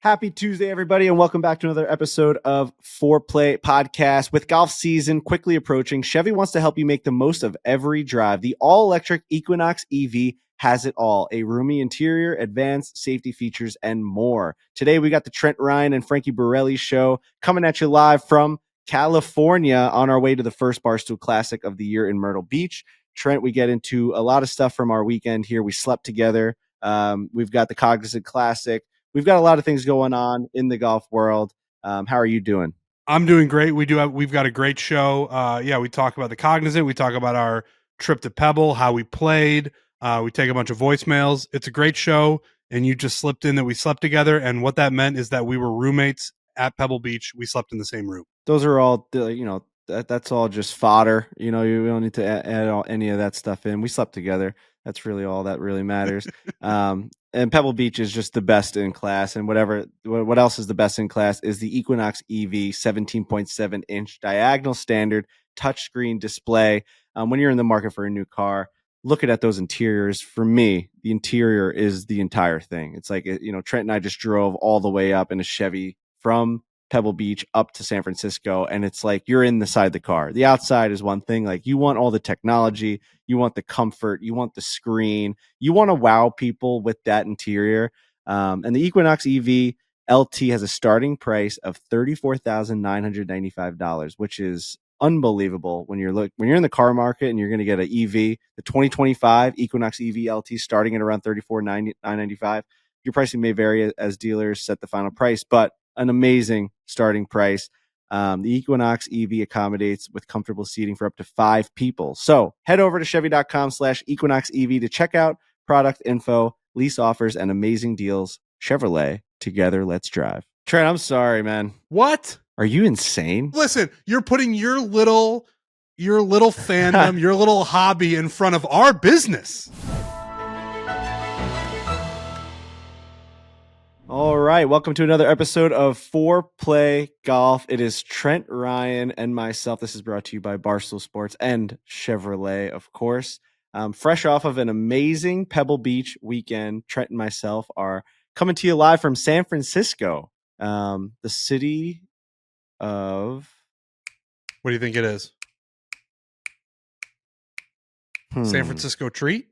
Happy Tuesday, everybody, and welcome back to another episode of fore-play podcast. With golf season quickly approaching, Chevy wants to help you make the most of every drive. The all-electric Equinox EV has it all: a roomy interior, advanced safety features, and more. Today, we got the Trent Ryan and Frankie Borelli show coming at you live from California on our way to the first Barstool Classic of the year in Myrtle Beach. Trent, we get into a lot of stuff from our weekend here. We slept together. We've got the Cognizant Classic. We've got a lot of things going on in the golf world. How are you doing? I'm doing great. We've got a great show. We talk about the Cognizant. We talk about our trip to Pebble, how we played. We take a bunch of voicemails. It's a great show. And you just slipped in that we slept together. And what that meant is that we were roommates at Pebble Beach. We slept in the same room. Those are all, that's all just fodder. You don't need to add any of that stuff in. We slept together. That's really all that really matters. And Pebble Beach is just the best in class. And what else is the best in class is the Equinox EV 17.7 inch diagonal standard touchscreen display. When you're in the market for a new car, looking at those interiors, for me, the interior is the entire thing. It's like, Trent and I just drove all the way up in a Chevy from Pebble Beach up to San Francisco, and it's like you're inside the car. The outside is one thing. Like, you want all the technology, you want the comfort, you want the screen, you want to wow people with that interior. And the Equinox EV LT has a starting price of $34,995, which is unbelievable when you're in the car market and you're going to get an EV, the 2025 Equinox EV LT starting at around $34,995. Your pricing may vary as dealers set the final price, but an amazing starting price. The Equinox EV accommodates with comfortable seating for up to 5 people. So head over to Chevy.com/Equinox EV to check out product info, lease offers, and amazing deals. Chevrolet, together, let's drive. Trent, I'm sorry, man. What? Are you insane? Listen, you're putting your little fandom, your little hobby in front of our business. All right, welcome to another episode of fore-play Golf. It is Trent Ryan and myself. This is brought to you by Barstool Sports and Chevrolet, of course. Fresh off of an amazing Pebble Beach weekend, Trent and myself are coming to you live from San Francisco, the city of... What do you think it is? San Francisco treat?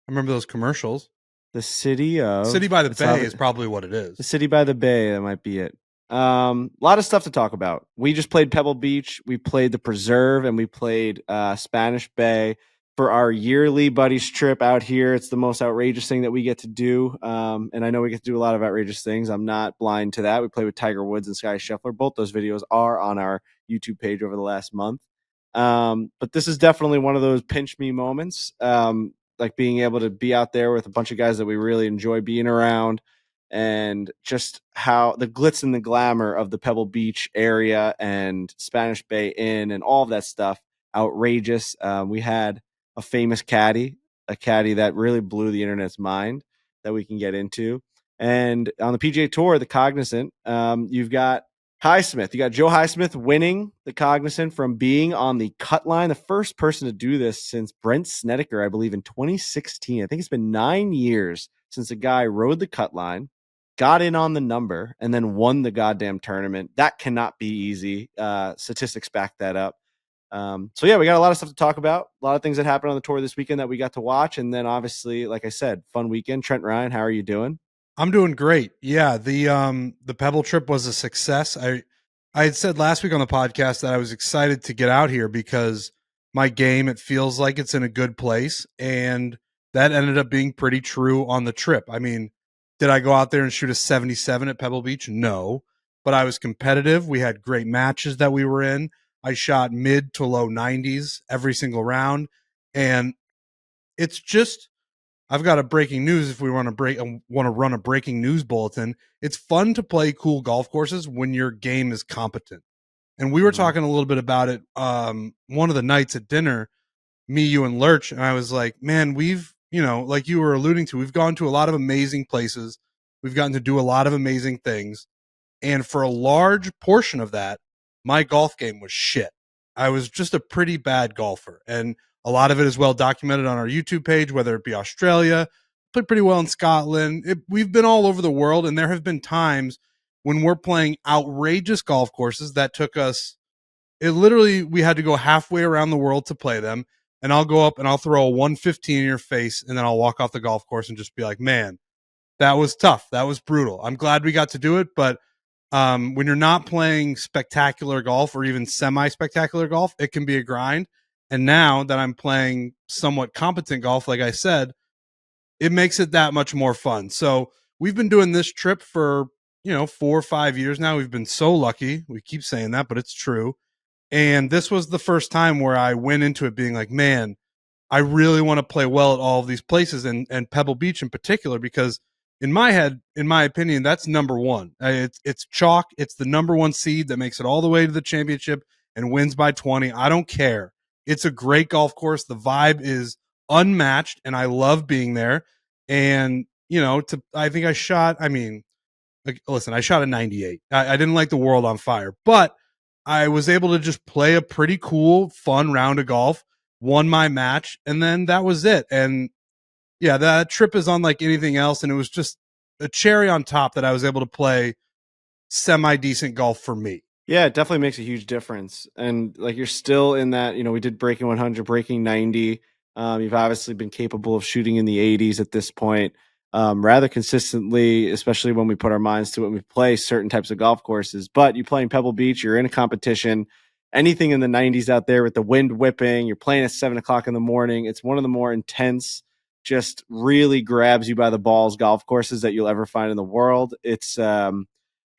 I remember those commercials. The city of... City by the Bay is probably what it is. The city by the Bay, that might be it. A lot of stuff to talk about. We just played Pebble Beach. We played the Preserve, and we played Spanish Bay for our yearly buddies trip out here. It's the most outrageous thing that we get to do. And I know we get to do a lot of outrageous things. I'm not blind to that. We played with Tiger Woods and Sky Scheffler. Both those videos are on our YouTube page over the last month. But this is definitely one of those pinch me moments. Like being able to be out there with a bunch of guys that we really enjoy being around, and just how the glitz and the glamour of the Pebble Beach area and Spanish Bay Inn and all of that stuff, outrageous. We had a famous caddy, a caddy that really blew the internet's mind that we can get into. And on the PGA Tour, the Cognizant, you've got Highsmith. You got Joe Highsmith winning the Cognizant from being on the cut line. The first person to do this since Brent Snedeker, I believe, in 2016. I think it's been 9 years since a guy rode the cut line, got in on the number, and then won the goddamn tournament. That cannot be easy. Statistics back that up. So yeah, we got a lot of stuff to talk about. A lot of things that happened on the tour this weekend that we got to watch. And then obviously, like I said, fun weekend. Trent Ryan, how are you doing? I'm doing great. Yeah, the Pebble trip was a success. I had said last week on the podcast that I was excited to get out here because my game, it feels like it's in a good place, and that ended up being pretty true on the trip. I mean, did I go out there and shoot a 77 at Pebble Beach? No, but I was competitive. We had great matches that we were in. I shot mid to low 90s every single round, and it's just, I've got a breaking news. If we want to run a breaking news bulletin, it's fun to play cool golf courses when your game is competent. And we were talking a little bit about it one of the nights at dinner, me, you, and Lurch, and I was like, man, we've, like you were alluding to, we've gone to a lot of amazing places. We've gotten to do a lot of amazing things. And for a large portion of that, my golf game was shit. I was just a pretty bad golfer. And a lot of it is well documented on our YouTube page, whether it be Australia, played pretty well in Scotland. We've been all over the world, and there have been times when we're playing outrageous golf courses that took us, it literally, we had to go halfway around the world to play them. And I'll go up and I'll throw a 115 in your face, and then I'll walk off the golf course and just be like, man, that was tough. That was brutal. I'm glad we got to do it. But when you're not playing spectacular golf or even semi-spectacular golf, it can be a grind. And now that I'm playing somewhat competent golf, like I said, it makes it that much more fun. So we've been doing this trip for, 4 or 5 years now. We've been so lucky. We keep saying that, but it's true. And this was the first time where I went into it being like, man, I really want to play well at all of these places, and Pebble Beach in particular, because in my head, in my opinion, that's number one. It's chalk. It's the number one seed that makes it all the way to the championship and wins by 20. I don't care. It's a great golf course. The vibe is unmatched, and I love being there. And, I think I shot, listen, I shot a 98. I didn't like the world on fire, but I was able to just play a pretty cool, fun round of golf, won my match, and then that was it. And yeah, that trip is unlike anything else. And it was just a cherry on top that I was able to play semi decent golf for me. Yeah, it definitely makes a huge difference. And like you're still in that, we did breaking 100, breaking 90. You've obviously been capable of shooting in the 80s at this point, rather consistently, especially when we put our minds to it and we play certain types of golf courses. But you playing Pebble Beach, you're in a competition. Anything in the 90s out there with the wind whipping, you're playing at 7 o'clock in the morning. It's one of the more intense, just really grabs you by the balls golf courses that you'll ever find in the world. It's an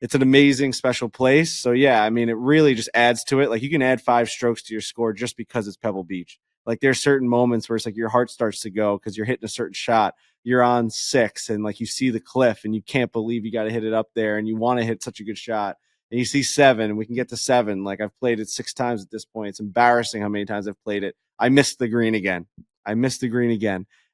amazing special place. So yeah, it really just adds to it. Like you can add 5 strokes to your score just because it's Pebble Beach. Like there's certain moments where it's like your heart starts to go because you're hitting a certain shot. You're on 6 and like you see the cliff and you can't believe you got to hit it up there and you want to hit such a good shot. And you see 7 and we can get to 7. Like I've played it 6 times at this point. It's embarrassing how many times I've played it. I missed the green again.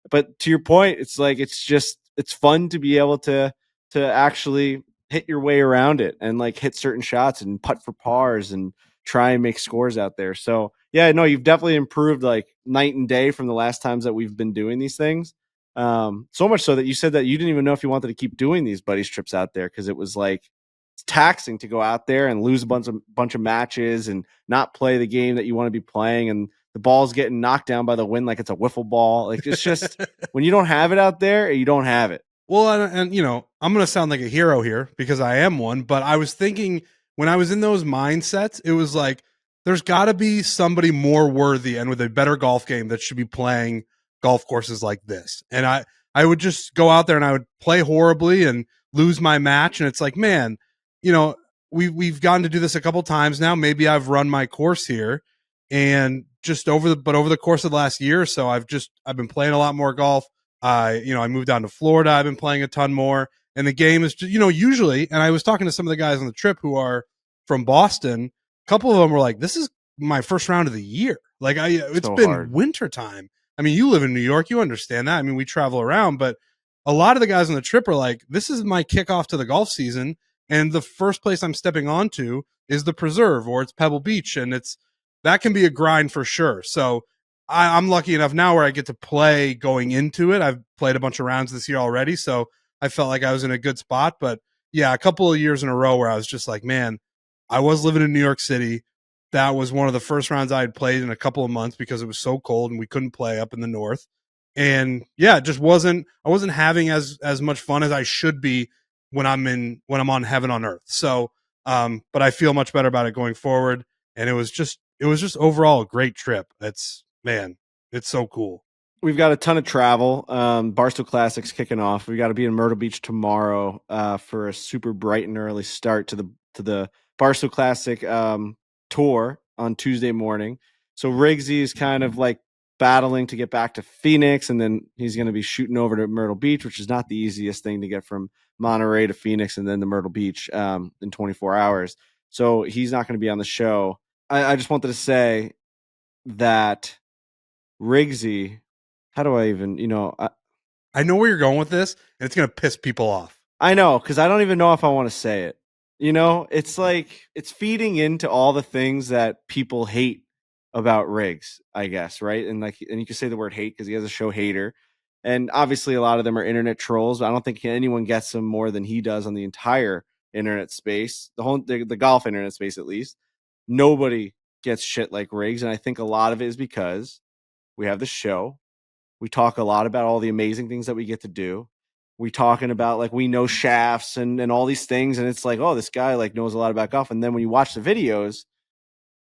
But to your point, it's like it's fun to be able to actually hit your way around it and like hit certain shots and putt for pars and try and make scores out there. So yeah, no, you've definitely improved like night and day from the last times that we've been doing these things. So much so that you said that you didn't even know if you wanted to keep doing these buddies trips out there because it was like it's taxing to go out there and lose a bunch of matches and not play the game that you want to be playing, and the ball's getting knocked down by the wind like it's a wiffle ball. Like it's just when you don't have it out there, you don't have it. Well, and I'm going to sound like a hero here because I am one, but I was thinking when I was in those mindsets, it was like, there's got to be somebody more worthy and with a better golf game that should be playing golf courses like this. And I would just go out there and I would play horribly and lose my match. And it's like, man, we've gotten to do this a couple times now. Maybe I've run my course here, and just over the course of the last year or so, I've been playing a lot more golf. I moved down to Florida. I've been playing a ton more, and the game is just, usually. And I was talking to some of the guys on the trip who are from Boston. A couple of them were like, "This is my first round of the year." Like, it's so been hard. Winter time. You live in New York, you understand that. We travel around, but a lot of the guys on the trip are like, "This is my kickoff to the golf season, and the first place I'm stepping onto is the Preserve or it's Pebble Beach, and that can be a grind for sure." So I'm lucky enough now where I get to play going into it. I've played a bunch of rounds this year already, so I felt like I was in a good spot. But yeah, a couple of years in a row where I was just like, man, I was living in New York City. That was one of the first rounds I had played in a couple of months because it was so cold and we couldn't play up in the north. And yeah, I wasn't having as much fun as I should be when I'm on heaven on earth. So, but I feel much better about it going forward. And it was just overall a great trip. Man, it's so cool. We've got a ton of travel. Barstool Classic's kicking off. We got to be in Myrtle Beach tomorrow for a super bright and early start to the Barstool Classic tour on Tuesday morning. So Riggsy is kind of like battling to get back to Phoenix, and then he's going to be shooting over to Myrtle Beach, which is not the easiest thing to get from Monterey to Phoenix and then to Myrtle Beach in 24 hours. So he's not going to be on the show. I just wanted to say that Riggsy, how do I even, I know where you're going with this, and it's going to piss people off. I know, because I don't even know if I want to say it. It's like, it's feeding into all the things that people hate about Riggs, I guess, right? And you can say the word hate because he has a show Hater. And obviously a lot of them are internet trolls, but I don't think anyone gets him more than he does on the entire internet space, the golf internet space at least, nobody gets shit like Riggs. And I think a lot of it is because we have the show. We talk a lot about all the amazing things that we get to do. We talking about like we know shafts and all these things, and it's like, oh, this guy like knows a lot about golf. And then when you watch the videos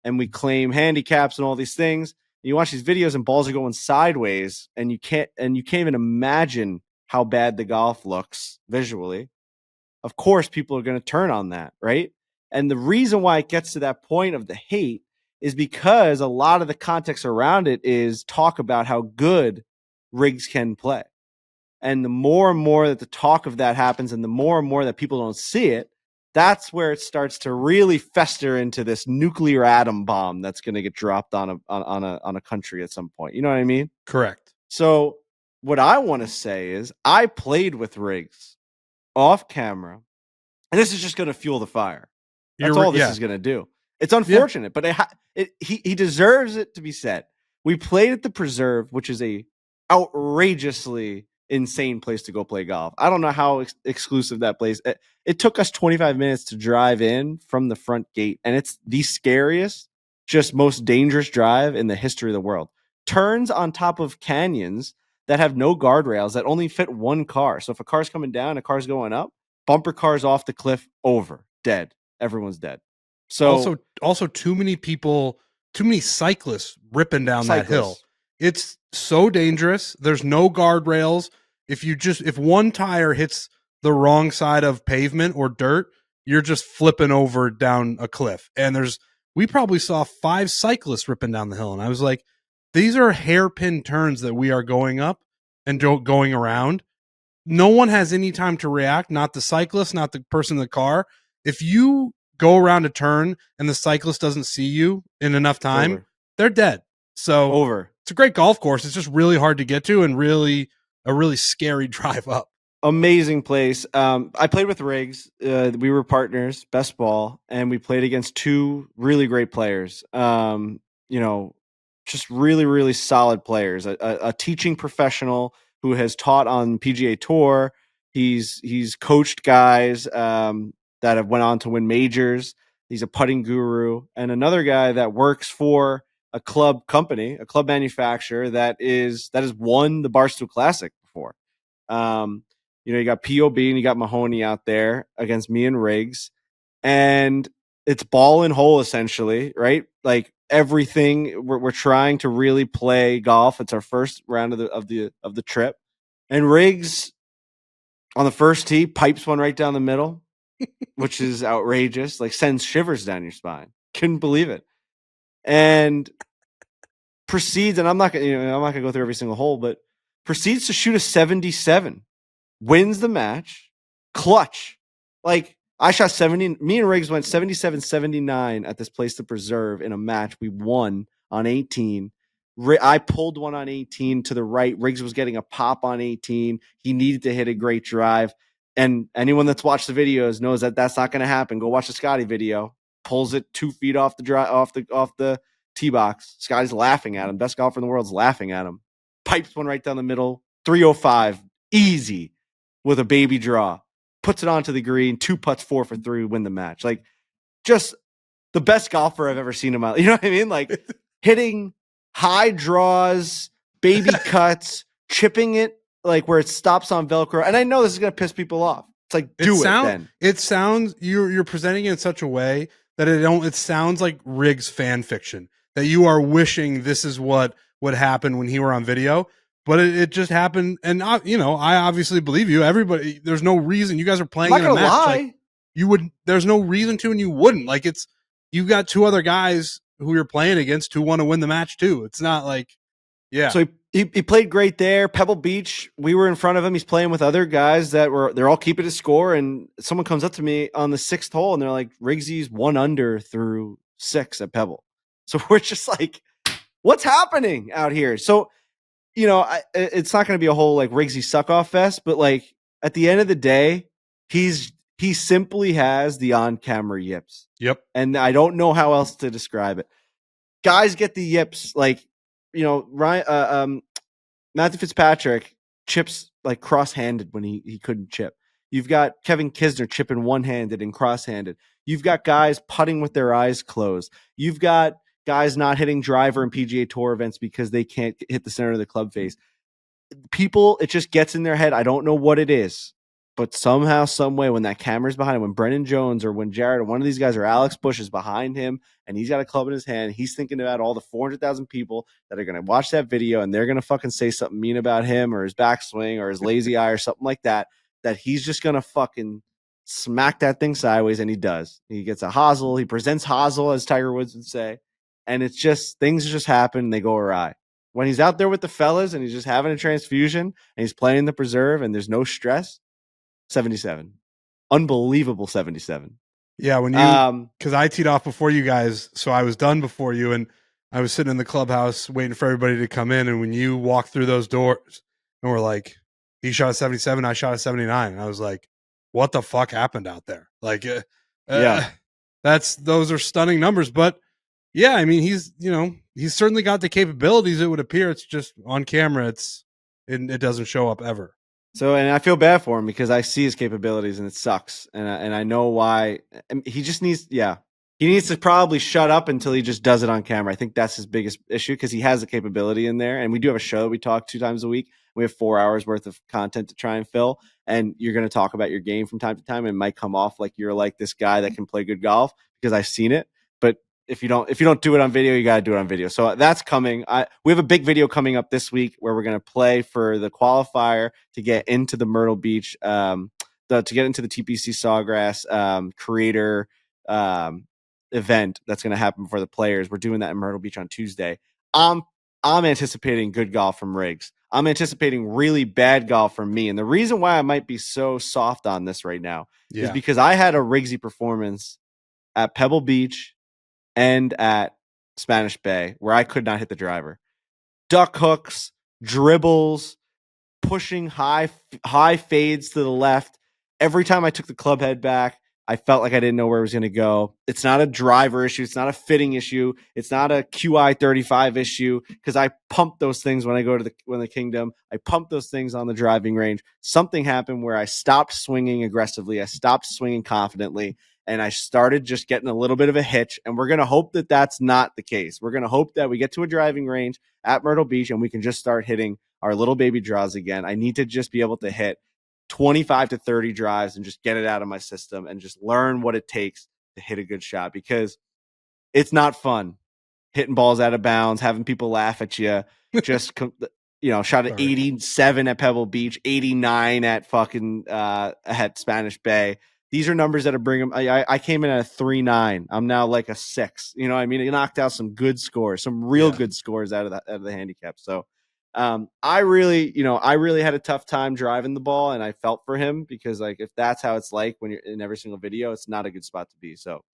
and we claim handicaps and all these things, you watch these videos and balls are going sideways, and you can't even imagine how bad the golf looks visually. Of course, people are going to turn on that, right? And the reason why it gets to that point of the hate is because a lot of the context around it is talk about how good Riggs can play. And the more and more that the talk of that happens and the more and more that people don't see it, that's where it starts to really fester into this nuclear atom bomb that's going to get dropped on a country at some point. You know what I mean? Correct. So what I want to say is I played with Riggs off camera, and this is just going to fuel the fire. That's all this is going to do. It's unfortunate, but he deserves it to be said. We played at the Preserve, which is a outrageously insane place to go play golf. I don't know how exclusive that place. It took us 25 minutes to drive in from the front gate, and it's the scariest, just most dangerous drive in the history of the world. Turns on top of canyons that have no guardrails that only fit one car. So if a car's coming down, a car's going up, bumper cars off the cliff, over, dead. Everyone's dead. So also too many people, too many cyclists ripping down that hill. It's so dangerous. There's no guardrails. If one tire hits the wrong side of pavement or dirt, you're just flipping over down a cliff. And we probably saw 5 cyclists ripping down the hill. And I was like, these are hairpin turns that we are going up and going around. No one has any time to react, not the cyclist, not the person in the car. If you go around a turn and the cyclist doesn't see you in enough time, they're dead. So it's a great golf course. It's just really hard to get to and a really scary drive up. Amazing place. I played with Riggs. We were partners, best ball, and we played against 2 really great players. Just really, really solid players. A teaching professional who has taught on PGA Tour. He's coached guys that have went on to win majors. He's a putting guru, and another guy that works for a club company, a club manufacturer that has won the Barstool Classic before. You got POB and you got Mahoney out there against me and Riggs, and it's ball and hole essentially, right? Like everything, we're trying to really play golf. It's our first round of the trip, and Riggs on the first tee pipes one right down the middle, which is outrageous. Like sends shivers down your spine. Couldn't believe it, and proceeds. And I'm not gonna go through every single hole, but proceeds to shoot a 77. Wins the match, clutch. Like I shot 70. Me and Riggs went 77-79 at this place to Preserve in a match. We won on 18. I pulled one on 18 to the right. Riggs was getting a pop on 18. He needed to hit a great drive. And anyone that's watched the videos knows that that's not going to happen. Go watch the Scotty video. Pulls it 2 feet off the tee box. Scotty's laughing at him. Best golfer in the world's laughing at him. Pipes one right down the middle. 305. Easy. With a baby draw, puts it onto the green, 2 putts, 4 for 3, win the match. Like, just the best golfer I've ever seen in my life. You know what I mean? Like, hitting high draws, baby cuts, chipping it, like, where it stops on Velcro. And I know this is going to piss people off. It's like, then. It sounds, you're presenting it in such a way that it sounds like Riggs fan fiction, that you are wishing this is what would happen when he were on video. But it just happened, and I obviously believe you. Everybody, there's no reason you guys are playing in a match. Like, there's no reason to, and you wouldn't. Like you got 2 other guys who you're playing against who want to win the match too. It's not like, yeah. So he played great there. Pebble Beach, we were in front of him. He's playing with other guys they're all keeping his score. And someone comes up to me on the 6th hole, and they're like, Riggsy's 1 under through 6 at Pebble. So we're just like, what's happening out here? So. It's not going to be a whole like Riggsy suck off fest, but like at the end of the day, he simply has the on camera yips. Yep. And I don't know how else to describe it. Guys get the yips. Like, Ryan, Matthew Fitzpatrick chips like cross-handed when he couldn't chip. You've got Kevin Kisner chipping one-handed and cross-handed. You've got guys putting with their eyes closed. You've got guys not hitting driver in PGA Tour events because they can't hit the center of the club face. People, it just gets in their head. I don't know what it is, but somehow, some way, when that camera's behind him, when Brennan Jones or when Jared or one of these guys or Alex Bush is behind him and he's got a club in his hand, he's thinking about all the 400,000 people that are going to watch that video and they're going to fucking say something mean about him or his backswing or his lazy eye or something like that, that he's just going to fucking smack that thing sideways, and he does. He gets a hosel. He presents hosel, as Tiger Woods would say, and it's just, things just happen and they go awry. When he's out there with the fellas and he's just having a transfusion and he's playing the preserve and there's no stress, 77. Unbelievable 77. Yeah, when you, because I teed off before you guys, so I was done before you, and I was sitting in the clubhouse waiting for everybody to come in, and when you walked through those doors and were like, he shot a 77, I shot a 79, and I was like, what the fuck happened out there? Like, Yeah. those are stunning numbers, but yeah, I mean, he's certainly got the capabilities, it would appear. It's just on camera, it doesn't show up ever. So, and I feel bad for him because I see his capabilities and it sucks. And I know why. He just needs, he needs to probably shut up until he just does it on camera. I think that's his biggest issue because he has the capability in there. And we do have a show. We talk 2 times a week. We have 4 hours worth of content to try and fill. And you're going to talk about your game from time to time. And it might come off like you're like this guy that can play good golf because I've seen it. But if you don't do it on video, you got to do it on video. So that's coming. We have a big video coming up this week where we're going to play for the qualifier to get into the Myrtle Beach, to get into the TPC Sawgrass creator event that's going to happen for the players. We're doing that in Myrtle Beach on Tuesday. I'm anticipating good golf from Riggs. I'm anticipating really bad golf from me. And the reason why I might be so soft on this right now is because I had a Riggsy performance at Pebble Beach and at Spanish Bay where I could not hit the driver. Duck hooks, dribbles, pushing high fades to the left. Every time I took the club head back, I felt like I didn't know where it was going to go. It's not a driver issue. It's not a fitting issue. It's not a QI 35 issue because I pump those things when I go to the Kingdom. I pump those things on the driving range. Something happened where I stopped swinging aggressively. I stopped swinging confidently. And I started just getting a little bit of a hitch. And we're going to hope that that's not the case. We're going to hope that we get to a driving range at Myrtle Beach and we can just start hitting our little baby draws again. I need to just be able to hit 25 to 30 drives and just get it out of my system and just learn what it takes to hit a good shot because it's not fun hitting balls out of bounds, having people laugh at you. Just, shot at 87 at Pebble Beach, 89 at fucking at Spanish Bay. These are numbers that are bringing. I came in at a 3.9. I'm now like a 6. You know what I mean? It knocked out some good scores, some real good scores out of the handicap. So I really had a tough time driving the ball, and I felt for him because like if that's how it's like when you're in every single video, it's not a good spot to be. So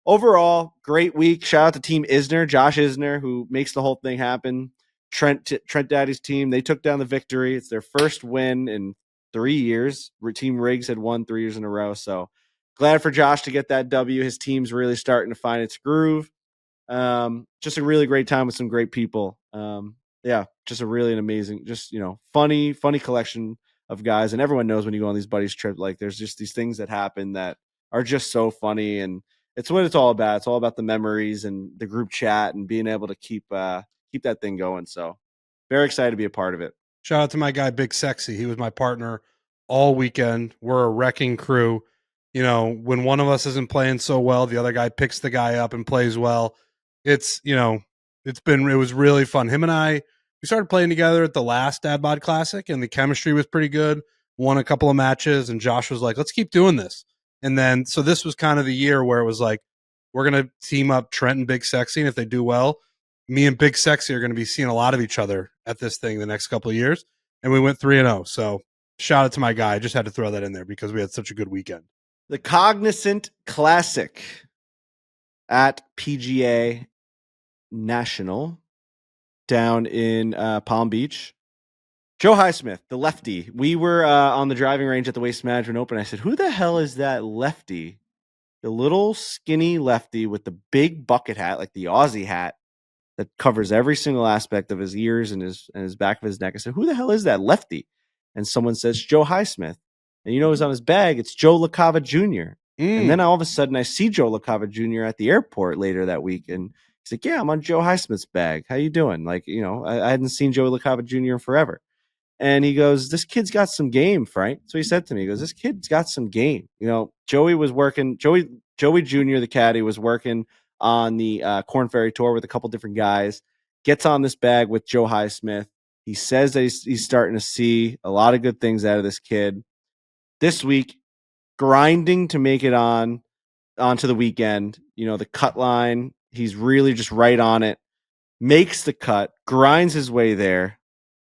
overall, great week. Shout out to Team Isner, Josh Isner, who makes the whole thing happen. Trent Daddy's team, they took down the victory. It's their first win in 3 years. Team Riggs had won 3 years in a row. So glad for Josh to get that W. His team's really starting to find its groove. Just a really great time with some great people. Just an amazing, funny collection of guys. And everyone knows when you go on these buddies trips, like there's just these things that happen that are just so funny. And it's what it's all about. It's all about the memories and the group chat and being able to keep that thing going. So very excited to be a part of it. Shout out to my guy, Big Sexy. He was my partner all weekend. We're a wrecking crew. When one of us isn't playing so well, the other guy picks the guy up and plays well. It was really fun. Him and I, we started playing together at the last Dadbod Classic and the chemistry was pretty good. Won a couple of matches and Josh was like, let's keep doing this. And then, so this was kind of the year where it was like, we're going to team up Trent and Big Sexy. And if they do well, me and Big Sexy are going to be seeing a lot of each other at this thing the next couple of years. And we went 3-0. So shout out to my guy. I just had to throw that in there because we had such a good weekend. The Cognizant Classic at PGA National down in Palm Beach. Joe Highsmith, the lefty. We were on the driving range at the Waste Management Open. I said, who the hell is that lefty? The little skinny lefty with the big bucket hat, like the Aussie hat that covers every single aspect of his ears and his back of his neck. I said, who the hell is that lefty? And someone says, Joe Highsmith. And you know who's on his bag? It's Joe LaCava Jr. And then Mm. all of a sudden I see Joe LaCava Jr. at the airport later that week. And he's like, yeah, I'm on Joe Highsmith's bag. How you doing? Like, I hadn't seen Joe LaCava Jr. in forever. And he goes, this kid's got some game, Frank. So he said to me, he goes, this kid's got some game. Joey was working, Joey Jr., the caddy, was working on the Corn Ferry Tour with a couple different guys, gets on this bag with Joe Highsmith. He says that he's starting to see a lot of good things out of this kid. This week, grinding to make it onto the weekend. The cut line, he's really just right on it, makes the cut, grinds his way there,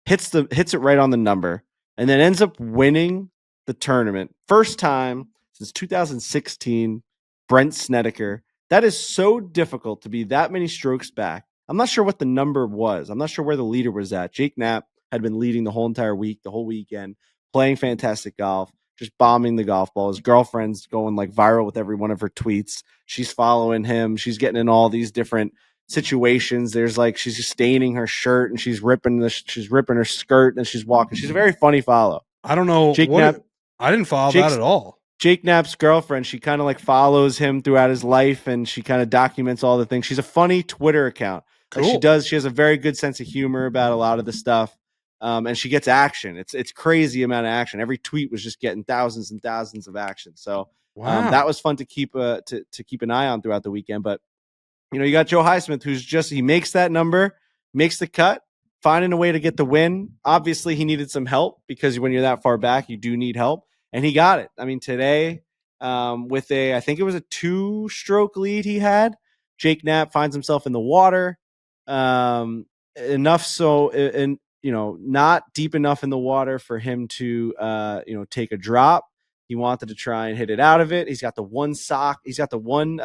hits it right on the number, and then ends up winning the tournament. First time since 2016, Brent Snedeker. That is so difficult to be that many strokes back. I'm not sure what the number was. I'm not sure where the leader was at. Jake Knapp had been leading the whole entire week, the whole weekend, playing fantastic golf, just bombing the golf ball. His girlfriend's going like viral with every one of her tweets. She's following him. She's getting in all these different situations. There's like she's staining her shirt and she's ripping her skirt and she's walking. She's a very funny follow. I don't know Jake what Knapp, I didn't follow that at all. Jake Knapp's girlfriend, she kind of like follows him throughout his life and she kind of documents all the things. She's a funny Twitter account. Cool. Like she has a very good sense of humor about a lot of the stuff. And she gets action. It's crazy amount of action. Every tweet was just getting thousands and thousands of action. So wow. That was fun to keep to keep an eye on throughout the weekend. But you got Joe Highsmith, who's he makes that number, makes the cut, finding a way to get the win. Obviously, he needed some help because when you're that far back, you do need help. And he got it. I mean, today, with I think it was a 2-stroke lead he had, Jake Knapp finds himself in the water. Enough so, and not deep enough in the water for him to, take a drop. He wanted to try and hit it out of it. He's got the one sock. He's got the one,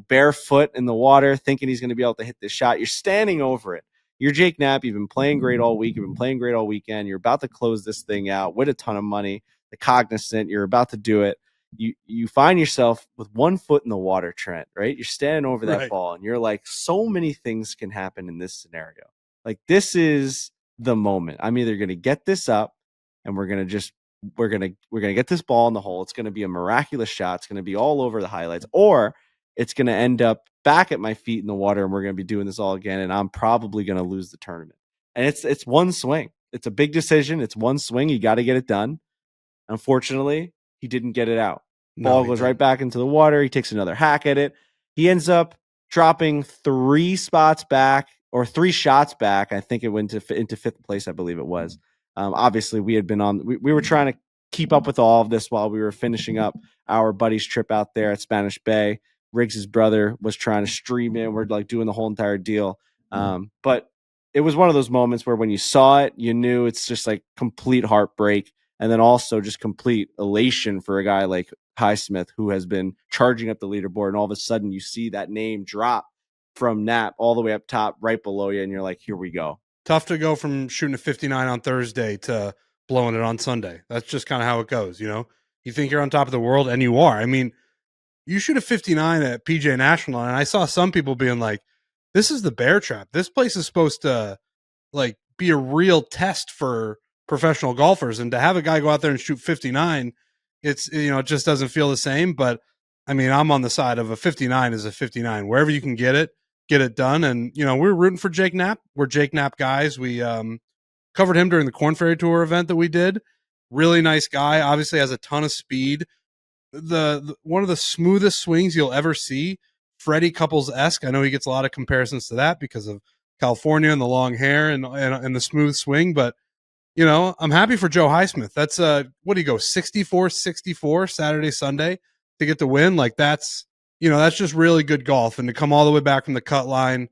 bare foot in the water, thinking he's going to be able to hit this shot. You're standing over it. You're Jake Knapp. You've been playing great all week. You've been playing great all weekend. You're about to close this thing out with a ton of money. The Cognizant. You're about to do it. You find yourself with one foot in the water, Trent, right? You're standing over that ball, and you're like, so many things can happen in this scenario. Like, this is the moment. I'm either going to get this up, and we're going to get this ball in the hole. It's going to be a miraculous shot. It's going to be all over the highlights, or it's going to end up back at my feet in the water, and we're going to be doing this all again, and I'm probably going to lose the tournament. And it's one swing. It's a big decision. It's one swing. You got to get it done. Unfortunately, he didn't get it out. Ball goes right back into the water. He takes another hack at it. He ends up dropping 3 spots back, or 3 shots back. I think it went into 5th place, I believe it was. Obviously, we had been on. We were trying to keep up with all of this while we were finishing up our buddy's trip out there at Spanish Bay. Riggs' brother was trying to stream in. We're like doing the whole entire deal. But it was one of those moments where when you saw it, you knew it's just like complete heartbreak. And then also just complete elation for a guy like Highsmith, who has been charging up the leaderboard. And all of a sudden you see that name drop from Knapp all the way up top, right below you. And you're like, here we go. Tough to go from shooting a 59 on Thursday to blowing it on Sunday. That's just kind of how it goes. You think you're on top of the world, and you are. I mean, you shoot a 59 at PJ National, and I saw some people being like, this is the bear trap. This place is supposed to like be a real test for professional golfers, and to have a guy go out there and shoot 59, it just doesn't feel the same. But I mean, I'm on the side of a 59 is a 59. Wherever you can get it done. And we're rooting for Jake Knapp. We're Jake Knapp guys. We covered him during the Corn Ferry Tour event that we did. Really nice guy. Obviously has a ton of speed. The one of the smoothest swings you'll ever see. Freddie Couples-esque. I know he gets a lot of comparisons to that because of California and the long hair and the smooth swing. But, I'm happy for Joe Highsmith. That's what do you go, 64-64 Saturday, Sunday to get the win? Like that's just really good golf. And to come all the way back from the cut line,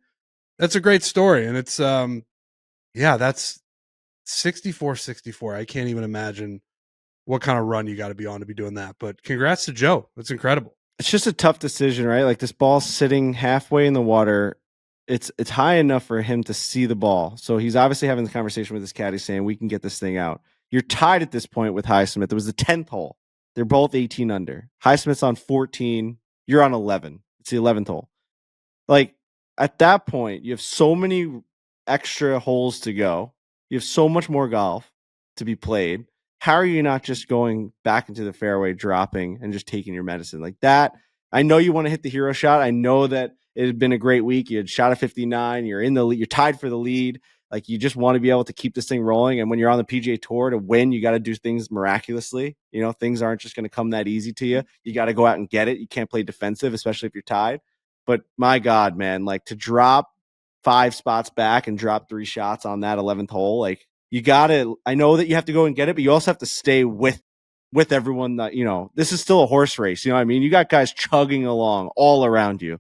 that's a great story. And it's, that's 64-64. I can't even imagine what kind of run you got to be on to be doing that. But congrats to Joe. That's incredible. It's just a tough decision, right? Like, this ball's sitting halfway in the water. It's high enough for him to see the ball. So he's obviously having the conversation with his caddy saying, we can get this thing out. You're tied at this point with Highsmith. It was the 10th hole. They're both 18 under. Highsmith's on 14. You're on 11. It's the 11th hole. Like, at that point, you have so many extra holes to go. You have so much more golf to be played. how are you not just going back into the fairway, dropping, and just taking your medicine like that? I know you want to hit the hero shot. I know that it had been a great week. You had shot a 59. You're in the lead. You're tied for the lead. Like, you just want to be able to keep this thing rolling. And when you're on the PGA Tour, to win, you got to do things miraculously. You know, things aren't just going to come that easy to you. You got to go out and get it. You can't play defensive, especially if you're tied. But my God, man, like, to drop 5 spots back and drop 3 shots on that 11th hole, like, you got to, I know that you have to go and get it, but you also have to stay with everyone that, you know, this is still a horse race. You know what I mean? You got guys chugging along all around you.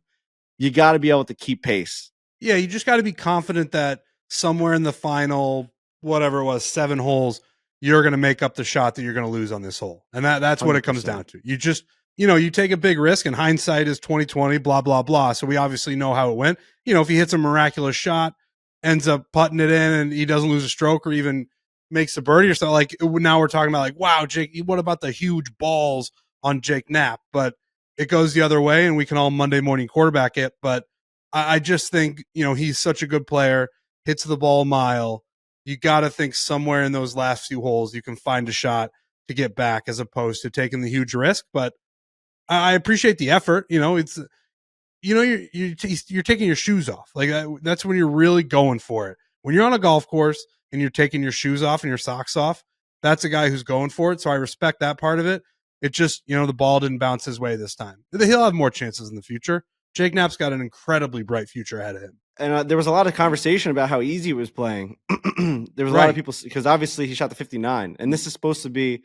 You got to be able to keep pace. Yeah, you just got to be confident that somewhere in the final, whatever it was, 7 holes, you're going to make up the shot that you're going to lose on this hole. And that's what it comes 100%. down to. You just, you know, you take a big risk, and hindsight is 2020, blah, blah, blah. So we obviously know how it went. You know, if he hits a miraculous shot, ends up putting it in, and he doesn't lose a stroke or even makes a birdie or something, like, now we're talking about, like, wow, Jake, what about the huge balls on Jake Knapp? But it goes the other way, and we can all Monday morning quarterback it. But I just think, you know, he's such a good player, hits the ball a mile. You got to think somewhere in those last few holes you can find a shot to get back, as opposed to taking the huge risk. But I appreciate the effort. You know, it's, you know, you're taking your shoes off. Like, that's when you're really going for it. When you're on a golf course and you're taking your shoes off and your socks off, that's a guy who's going for it. So I respect that part of it. It just, you know, the ball didn't bounce his way this time. He'll have more chances in the future. Jake Knapp's got an incredibly bright future ahead of him. And there was a lot of conversation about how easy he was playing. There was a lot of people, because obviously he shot the 59, and this is supposed to be,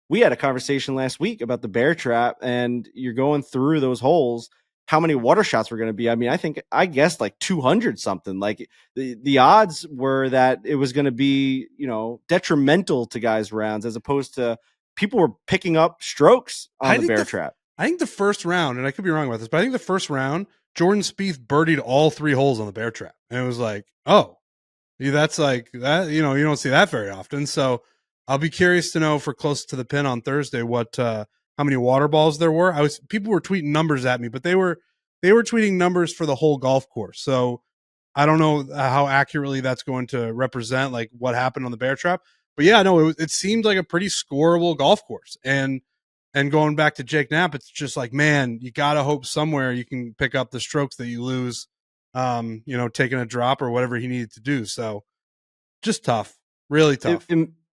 we had a conversation last week about the bear trap, and you're going through those holes, how many water shots were going to be. I mean, I guessed like 200 something. Like, the odds were that it was going to be, you know, detrimental to guys' rounds, as opposed to people were picking up strokes on the bear trap. I think the first round, and I could be wrong about this, but I think the first round, Jordan Spieth birdied all 3 holes on the bear trap. And it was like, oh, that's like that, you know, you don't see that very often. So I'll be curious to know, for close to the pin on Thursday, what, how many water balls there were. People were tweeting numbers at me, but they were tweeting numbers for the whole golf course. So I don't know how accurately that's going to represent, like, what happened on the bear trap. But yeah, no, it seemed like a pretty scoreable golf course. And going back to Jake Knapp, it's just like, man, you got to hope somewhere you can pick up the strokes that you lose, you know, taking a drop or whatever he needed to do. So just tough, really tough.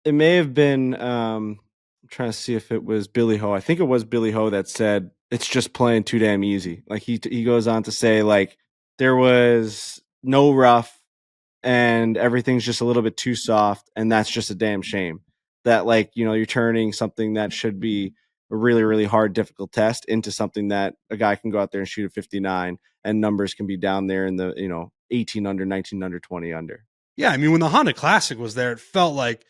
It may have been, I'm trying to see if it was Billy Ho. I think it was Billy Ho that said it's just playing too damn easy. Like, he goes on to say, like, there was no rough and everything's just a little bit too soft, and that's just a damn shame. That, like, you know, you're turning something that should be a really, really hard, difficult test into something that a guy can go out there and shoot a 59, and numbers can be down there in the, you know, 18 under, 19 under, 20 under. Yeah, I mean, when the Honda Classic was there, it felt like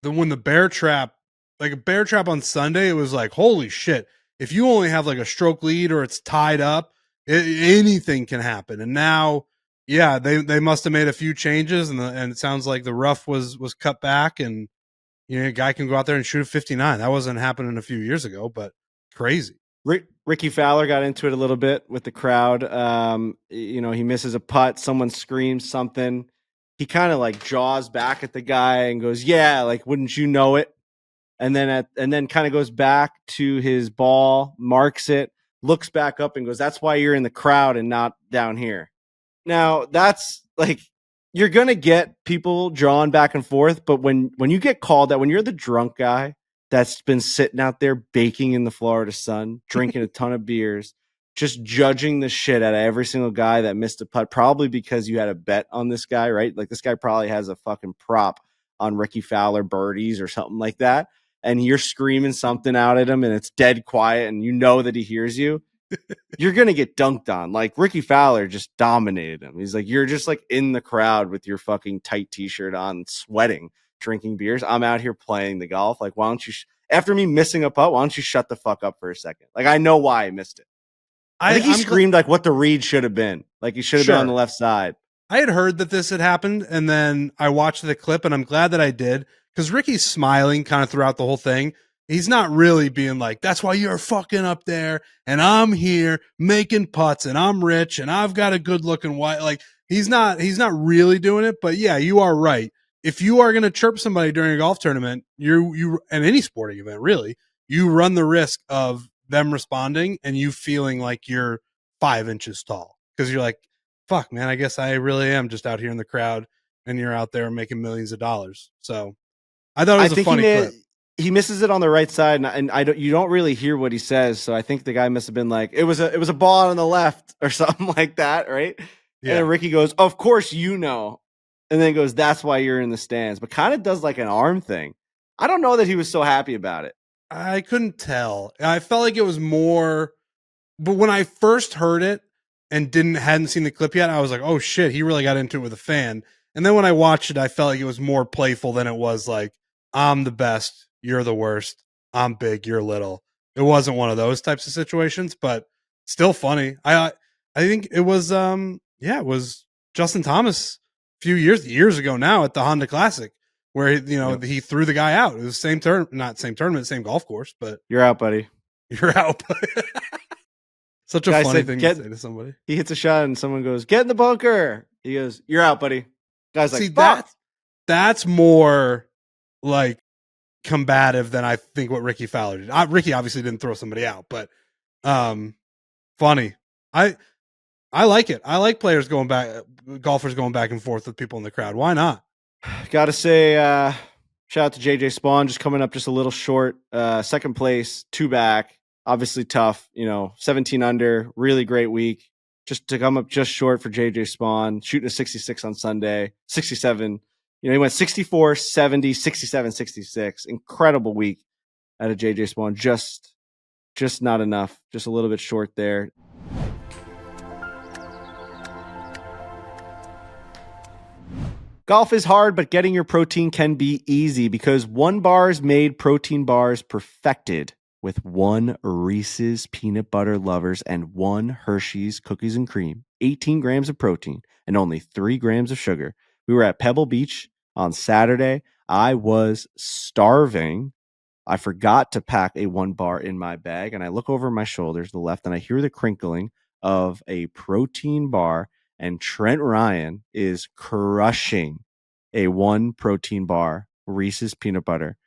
when the bear trap, like a bear trap on Sunday, it was like, holy shit. If you only have like a stroke lead or it's tied up, anything can happen. And now, yeah, they must have made a few changes, and it sounds like the rough was cut back, and, you know, a guy can go out there and shoot a 59. That wasn't happening a few years ago, but crazy. Rickie Fowler got into it a little bit with the crowd. You know, he misses a putt. Someone screams something. He kind of like jaws back at the guy and goes, "Yeah, like, wouldn't you know it?" And then kind of goes back to his ball, marks it, looks back up and goes, "That's why you're in the crowd and not down here." Now, that's like, you're going to get people drawn back and forth, but when you get called that, when you're the drunk guy that's been sitting out there baking in the Florida sun, drinking a ton of beers, just judging the shit out of every single guy that missed a putt, probably because you had a bet on this guy, right? Like, this guy probably has a fucking prop on Rickie Fowler birdies or something like that, and you're screaming something out at him and it's dead quiet and you know that he hears you. You're going to get dunked on. Like, Rickie Fowler just dominated him. He's like, you're just like in the crowd with your fucking tight t-shirt on, sweating, drinking beers. I'm out here playing the golf. Like, why don't you, after me missing a putt, why don't you shut the fuck up for a second? Like, I know why I missed it. I think he screamed like what the read should have been. Like, he should have been on the left side. I had heard that this had happened, and then I watched the clip, and I'm glad that I did, because Rickie's smiling kind of throughout the whole thing. He's not really being like, that's why you're fucking up there, and I'm here making putts, and I'm rich, and I've got a good looking wife. Like, he's not really doing it, but yeah, you are right. if you are going to chirp somebody during a golf tournament, you and any sporting event really, you run the risk of them responding and you feeling like you're 5 inches tall because you're like, fuck, man, I guess I really am just out here in the crowd, and you're out there making millions of dollars. So I thought it I was a think funny clip. he misses it on the right side, and I don't. You don't really hear what he says, so I think the guy must have been like, it was a ball on the left or something like that, right? And Yeah, then Rickie goes, "Of course you know," and then goes, "That's why you're in the stands," but kind of does like an arm thing. I don't know that he was so happy about it. I couldn't tell. I felt like it was more, but when I first heard it and hadn't seen the clip yet, I was like, "Oh shit, he really got into it with a fan." And then when I watched it, I felt like it was more playful than it was like, "I'm the best, you're the worst. I'm big, you're little." It wasn't one of those types of situations, but still funny. I think it was it was Justin Thomas a few years ago now at the Honda Classic where Yep. he threw the guy out. It was the same not same tournament, same golf course, but You're out, buddy. you're out. Such a Guy funny said, thing to "Get." say to somebody. He hits a shot, and someone goes, "Get in the bunker." He goes, "You're out, buddy." Guy's See, like, "Fuck." that's more like combative than I think what Rickie Fowler did. Rickie obviously didn't throw somebody out, but um, funny. I I like it. I like golfers going back and forth with people in the crowd. Why not? Gotta say, shout out to JJ Spaun, just coming up just a little short. Second place, 2 back. Obviously tough, 17 under, really great week. Just to come up just short for JJ Spaun, shooting a 66 on Sunday, 67. He went 64, 70, 67, 66. Incredible week out of JJ Spaun. Just not enough. Just a little bit short there. Golf is hard, but getting your protein can be easy because One Bar's made protein bars perfected with 1 Reese's Peanut Butter Lovers and 1 Hershey's Cookies and Cream, 18 grams of protein, and only 3 grams of sugar. We were at Pebble Beach on Saturday. I was starving. I forgot to pack a 1 bar in my bag, and I look over my shoulders to the left, and I hear the crinkling of a protein bar, and Trent Ryan is crushing a 1 protein bar, Reese's peanut butter,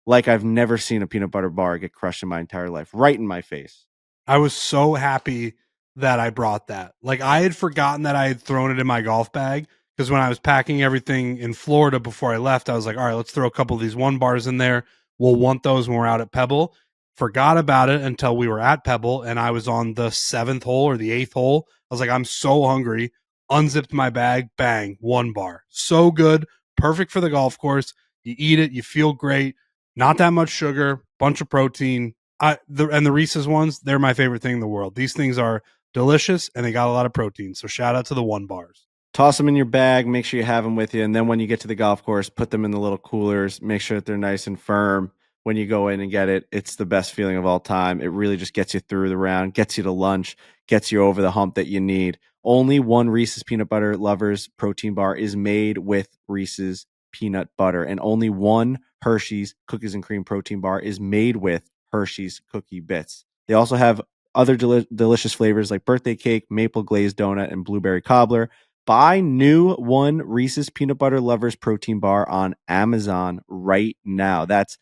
like I've never seen a peanut butter bar get crushed in my entire life, right in my face. I was so happy that I brought that. Like I had forgotten that I had thrown it in my golf bag because when I was packing everything in Florida before I left, I was like, all right, let's throw a couple of these 1 bars in there. We'll want those when we're out at Pebble. Forgot about it until we were at Pebble and I was on the 7th hole or the 8th hole. I was like, I'm so hungry. Unzipped my bag, bang, 1 bar. So good. Perfect for the golf course. You eat it, you feel great. Not that much sugar, bunch of protein. The Reese's ones, they're my favorite thing in the world. These things are delicious and they got a lot of protein. So shout out to the 1 bars. Toss them in your bag, make sure you have them with you, and then when you get to the golf course, put them in the little coolers, make sure that they're nice and firm when you go in and get it. It's the best feeling of all time. It really just gets you through the round, gets you to lunch, gets you over the hump that you need. Only 1 Reese's Peanut Butter Lovers protein bar is made with Reese's peanut butter, and only 1 Hershey's Cookies and Cream protein bar is made with Hershey's Cookie Bits. They also have other delicious flavors like birthday cake, maple glazed donut, and blueberry cobbler. Buy new 1 Reese's Peanut Butter Lovers protein bar on Amazon right now. That's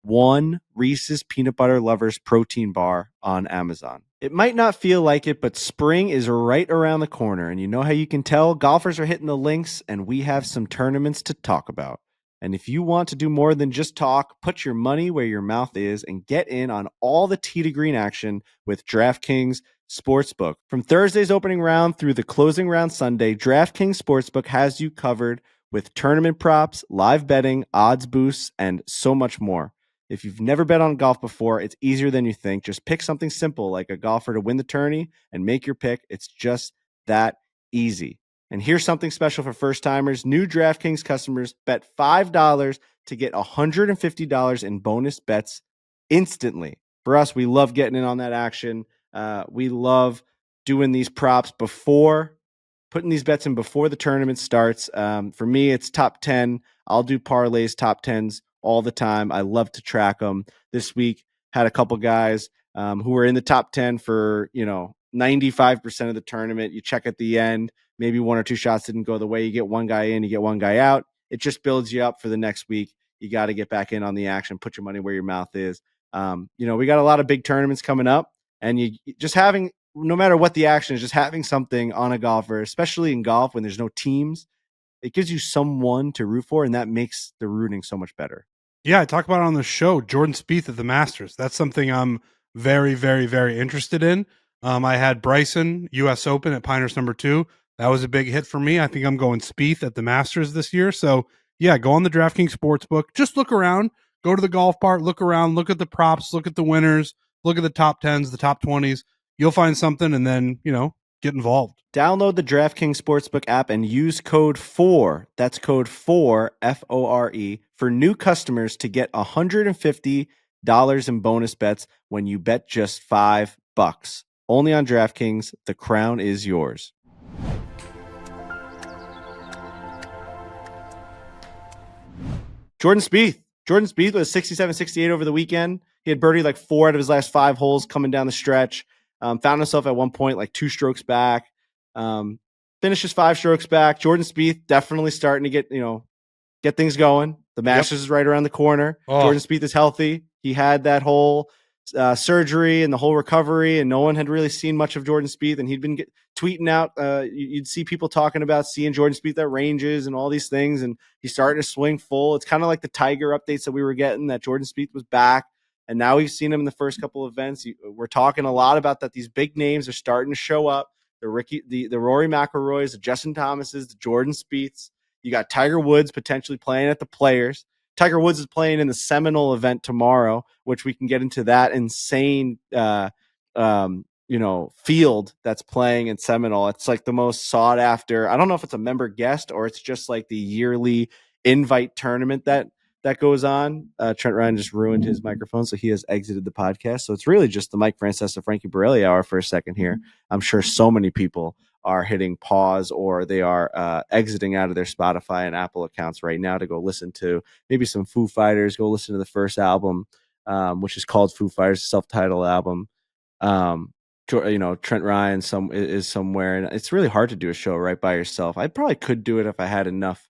1 Reese's Peanut Butter Lovers protein bar on Amazon. It might not feel like it, but spring is right around the corner. And you know how you can tell? Golfers are hitting the links, and we have some tournaments to talk about. And if you want to do more than just talk, put your money where your mouth is and get in on all the tee to green action with DraftKings Sportsbook. From Thursday's opening round through the closing round Sunday, DraftKings Sportsbook has you covered with tournament props, live betting, odds boosts, and so much more. If you've never bet on golf before, it's easier than you think. Just pick something simple like a golfer to win the tourney and make your pick. It's just that easy. And here's something special for first timers. New DraftKings customers bet $5 to get $150 in bonus bets instantly. For us, we love getting in on that action. We love doing these props putting these bets in before the tournament starts. For me, it's top 10. I'll do parlays, top 10s all the time. I love to track them. This week, had a couple guys who were in the top 10 for, 95% of the tournament. You check at the end, maybe 1 or 2 shots didn't go the way. You get one guy in, you get one guy out. it just builds you up for the next week. You got to get back in on the action, put your money where your mouth is. We got a lot of big tournaments coming up, and you just having, no matter what the action is, just having something on a golfer, especially in golf when there's no teams, it gives you someone to root for, and that makes the rooting so much better. Yeah, I talk about it on the show, Jordan Spieth at the Masters. That's something I'm very, very, very interested in. I had Bryson, U.S. Open at Pinehurst #2. That was a big hit for me. I think I'm going Spieth at the Masters this year. So, yeah, go on the DraftKings Sportsbook. Just look around. Go to the golf part. Look around. Look at the props. Look at the winners. Look at the top 10s, the top 20s. You'll find something, and then, get involved. Download the DraftKings Sportsbook app and use code FORE, that's code FORE, F-O-R-E, for new customers to get $150 in bonus bets when you bet just $5. Only on DraftKings. The crown is yours. Jordan Spieth was 67, 68 over the weekend. He had birdied like 4 out of his last 5 holes coming down the stretch. Found himself at one point like 2 strokes back. Finishes 5 strokes back. Jordan Spieth definitely starting to get things going. The Masters is right around the corner. Jordan Spieth is healthy. He had that whole surgery and the whole recovery, and no one had really seen much of Jordan Spieth. And he'd been tweeting out. You'd see people talking about seeing Jordan Spieth at ranges and all these things, and he's starting to swing full. It's kind of like the Tiger updates that we were getting, that Jordan Spieth was back. And now we've seen him in the first couple of events. We're talking a lot about that. These big names are starting to show up. The Rickie, the Rory McIlroys, the Justin Thomases, the Jordan Spieths. You got Tiger Woods potentially playing at the Players. Tiger Woods is playing in the Seminole event tomorrow, which we can get into that insane, field that's playing in Seminole. It's like the most sought after. I don't know if it's a member guest or it's just like the yearly invite tournament that goes on. Trent Ryan just ruined his microphone, so he has exited the podcast. So it's really just the Mike Francesa, Frankie Borelli hour for a second here. I'm sure so many people are hitting pause or they are exiting out of their Spotify and Apple accounts right now to go listen to maybe some Foo Fighters, go listen to the first album, which is called Foo Fighters, self-titled album. Trent Ryan is somewhere, and it's really hard to do a show right by yourself. I probably could do it if I had enough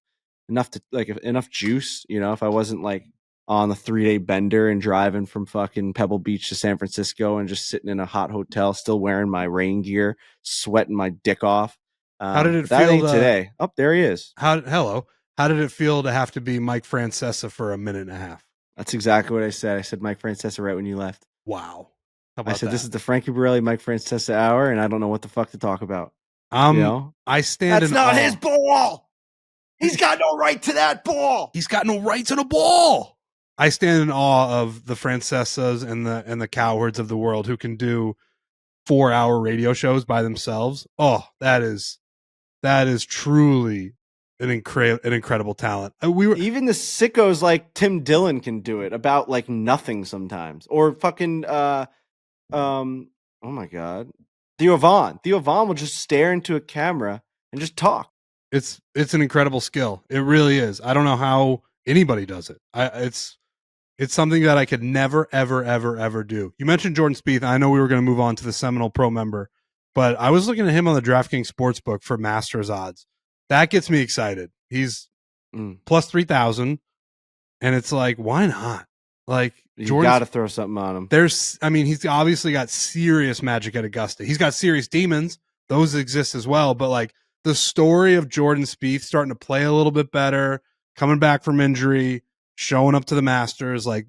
juice, if I wasn't like on the 3-day bender and driving from fucking Pebble Beach to San Francisco and just sitting in a hot hotel, still wearing my rain gear, sweating my dick off. How did it feel today? Oh, there he is. Hello. How did it feel to have to be Mike Francesa for a minute and a half? That's exactly what I said. I said Mike Francesa right when you left. Wow. I said, this is the Frankie Borelli, Mike Francesa hour, and I don't know what the fuck to talk about. I stand That's not his ball. He's got no right to that ball. He's got no right to the ball. I stand in awe of the Francesas and the Cowards of the world who can do 4-hour radio shows by themselves. Oh, that is truly an incredible talent. Even the sickos like Tim Dillon can do it about like nothing sometimes, or fucking oh my god, Theo Vaughn will just stare into a camera and just talk. It's an incredible skill. It really is. I don't know how anybody does it. It's something that I could never, ever, ever, ever do. You mentioned Jordan Spieth. I know we were going to move on to the Seminole Pro-Member, but I was looking at him on the DraftKings Sportsbook for Masters odds. That gets me excited. He's plus 3,000, and it's like, why not? Like, you got to throw something on him. He's obviously got serious magic at Augusta. He's got serious demons. Those exist as well. But like the story of Jordan Spieth starting to play a little bit better, coming back from injury, showing up to the Masters, like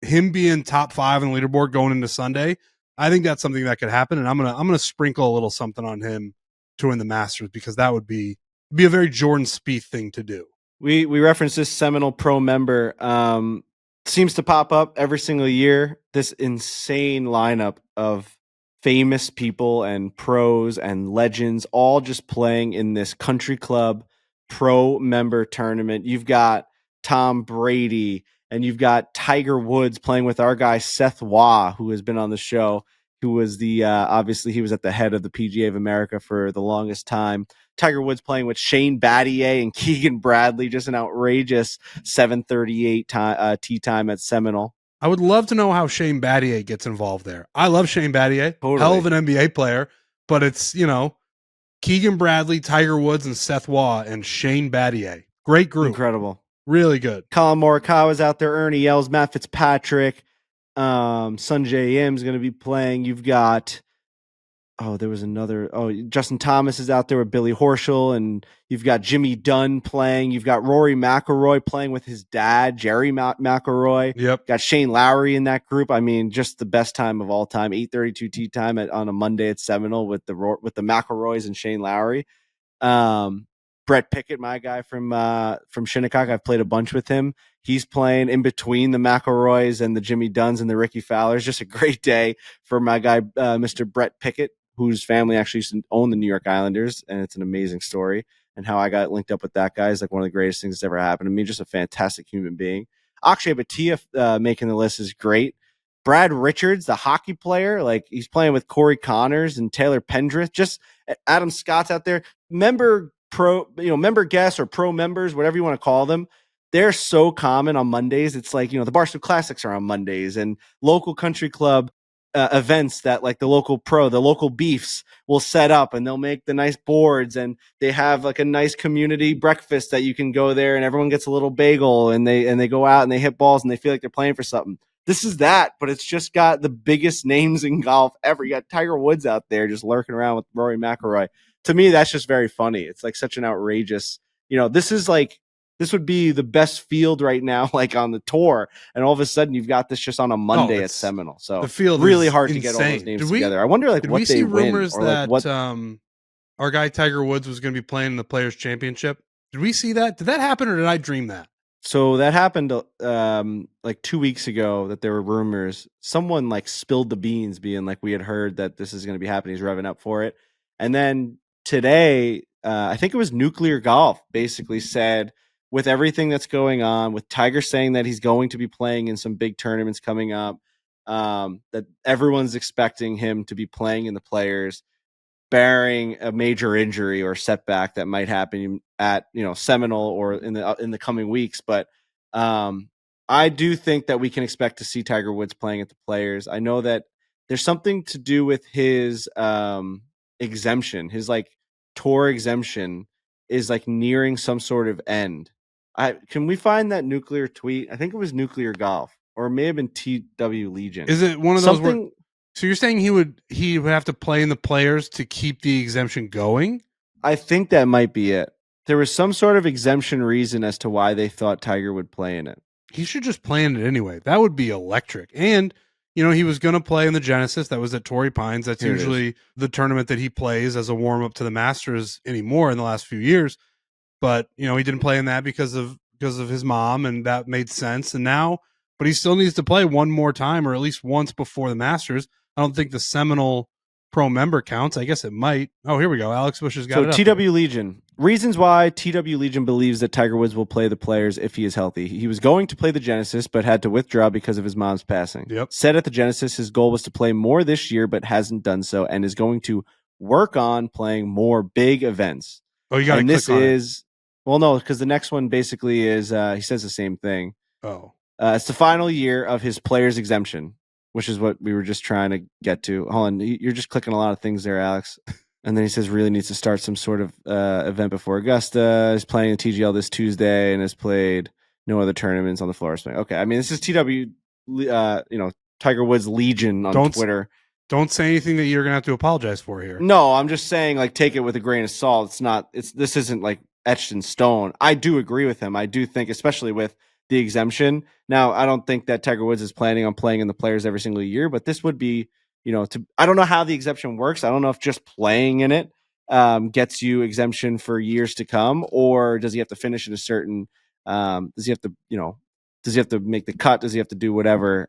him being top 5 in the leaderboard going into Sunday, I think that's something that could happen. And I'm gonna sprinkle a little something on him to win the Masters, because that would be a very Jordan Spieth thing to do. We referenced this Seminole Pro-Member. Seems to pop up every single year. This insane lineup of famous people and pros and legends all just playing in this country club pro-member tournament. You've got Tom Brady and you've got Tiger Woods playing with our guy Seth Waugh, who has been on the show, who was the obviously he was at the head of the PGA of America for the longest time. Tiger Woods playing with Shane Battier and Keegan Bradley, just an outrageous 7:38 tee time at Seminole. I would love to know how Shane Battier gets involved there. I love Shane Battier, totally. Hell of an NBA player, but it's, Keegan Bradley, Tiger Woods, and Seth Waugh and Shane Battier. Great group. Incredible. Really good. Colin Morikawa's out there. Ernie Els, Matt Fitzpatrick. Sunjay Im's going to be playing. You've got there was another. Oh, Justin Thomas is out there with Billy Horschel, and you've got Jimmy Dunn playing. You've got Rory McIlroy playing with his dad, Jerry McIlroy. Yep. Got Shane Lowry in that group. I mean, just the best time of all time. 8:32 tee time on a Monday at Seminole with the McIlroys and Shane Lowry. Brett Pickett, my guy from Shinnecock, I've played a bunch with him. He's playing in between the McIlroys and the Jimmy Dunns and the Rickie Fowlers. Just a great day for my guy, Mr. Brett Pickett, whose family actually used to own the New York Islanders, and it's an amazing story. And how I got linked up with that guy is like one of the greatest things that's ever happened to me. Just a fantastic human being. Akshay Bhatia making the list is great. Brad Richards, the hockey player, like he's playing with Corey Connors and Taylor Pendrith. Just Adam Scott's out there. Member guests or pro members, whatever you want to call them. They're so common on Mondays. It's like, the Barstool Classics are on Mondays, and local country club events that like the local beefs will set up, and they'll make the nice boards, and they have like a nice community breakfast that you can go there, and everyone gets a little bagel, and they go out and they hit balls, and they feel like they're playing for something. This is that, but it's just got the biggest names in golf ever. You got Tiger Woods out there just lurking around with Rory McIlroy. To me, that's just very funny. It's like such an outrageous, this would be the best field right now, like on the tour. And all of a sudden you've got this just on a Monday at Seminole. So the field really is hard insane. to get all those names together. I wonder did what we they see win. rumors Or that what... our guy Tiger Woods was going to be playing in the Players Championship? Did we see that? Did that happen, or did I dream that? So that happened like 2 weeks ago that there were rumors. Someone like spilled the beans being like, we had heard that this is going to be happening. He's revving up for it. And then today, I think it was Nuclear Golf basically said, with everything that's going on, with Tiger saying that he's going to be playing in some big tournaments coming up, that everyone's expecting him to be playing in the Players, barring a major injury or setback that might happen at Seminole or in the coming weeks. But I do think that we can expect to see Tiger Woods playing at the Players. I know that there's something to do with his exemption, his like tour exemption is like nearing some sort of end. Can we find that Nuclear tweet? I think it was Nuclear Golf, or it may have been TW Legion. Is it one of those where, so you're saying he would have to play in the Players to keep the exemption going? I think that might be it. There was some sort of exemption reason as to why they thought Tiger would play in it. He should just play in it anyway. That would be electric. And he was going to play in the Genesis. That was at Torrey Pines. That's usually the tournament that he plays as a warm up to the Masters anymore in the last few years. But he didn't play in that because of his mom, and that made sense. And now, but he still needs to play one more time, or at least once before the Masters. I don't think the Seminole Pro-Member counts. I guess it might. Oh, here we go. Alex Bush has got it. So TW Legion. Reasons why TW Legion believes that Tiger Woods will play the Players if he is healthy. He was going to play the Genesis, but had to withdraw because of his mom's passing. Yep. Said at the Genesis his goal was to play more this year, but hasn't done so, and is going to work on playing more big events. Oh, you got to click on it. Well, no, because the next one basically is he says the same thing. Oh. It's the final year of his Players exemption, which is what we were just trying to get to. Hold on, you're just clicking a lot of things there, Alex. And then he says really needs to start some sort of event before Augusta. Is playing the TGL this Tuesday and has played no other tournaments on the floor. Okay, I mean this is TW, Tiger Woods Legion on Twitter. Don't say anything that you're gonna have to apologize for here. No, I'm just saying like take it with a grain of salt. This isn't like etched in stone. I do agree with him. I do think, especially with the exemption. Now, I don't think that Tiger Woods is planning on playing in the Players every single year, but this would be, I don't know how the exemption works. I don't know if just playing in it gets you exemption for years to come, or does he have to finish in a certain, does he have to make the cut? Does he have to do whatever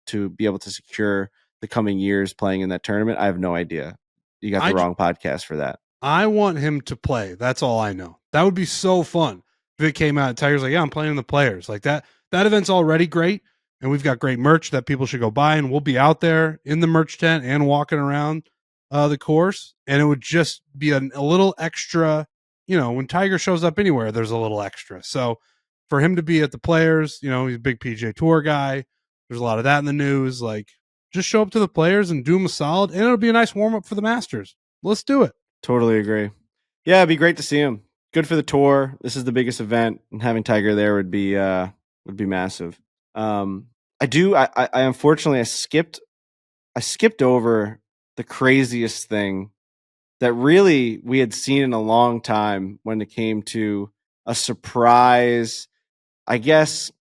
to be able to secure the coming years playing in that tournament? I have no idea. You got the wrong podcast for that. I want him to play. That's all I know. That would be so fun if it came out. Tiger's like, yeah, I'm playing in the Players. Like that event's already great, and we've got great merch that people should go buy, and we'll be out there in the merch tent and walking around the course, and it would just be a little extra. When Tiger shows up anywhere, there's a little extra. So for him to be at the Players, he's a big PGA Tour guy. There's a lot of that in the news. Like, just show up to the Players and do him a solid, and it'll be a nice warm up for the Masters. Let's do it. Totally agree. Yeah, it'd be great to see him. good for the tour. This is the biggest event, and having Tiger there would be massive. I unfortunately I skipped over the craziest thing that really we had seen in a long time when it came to a surprise. I guess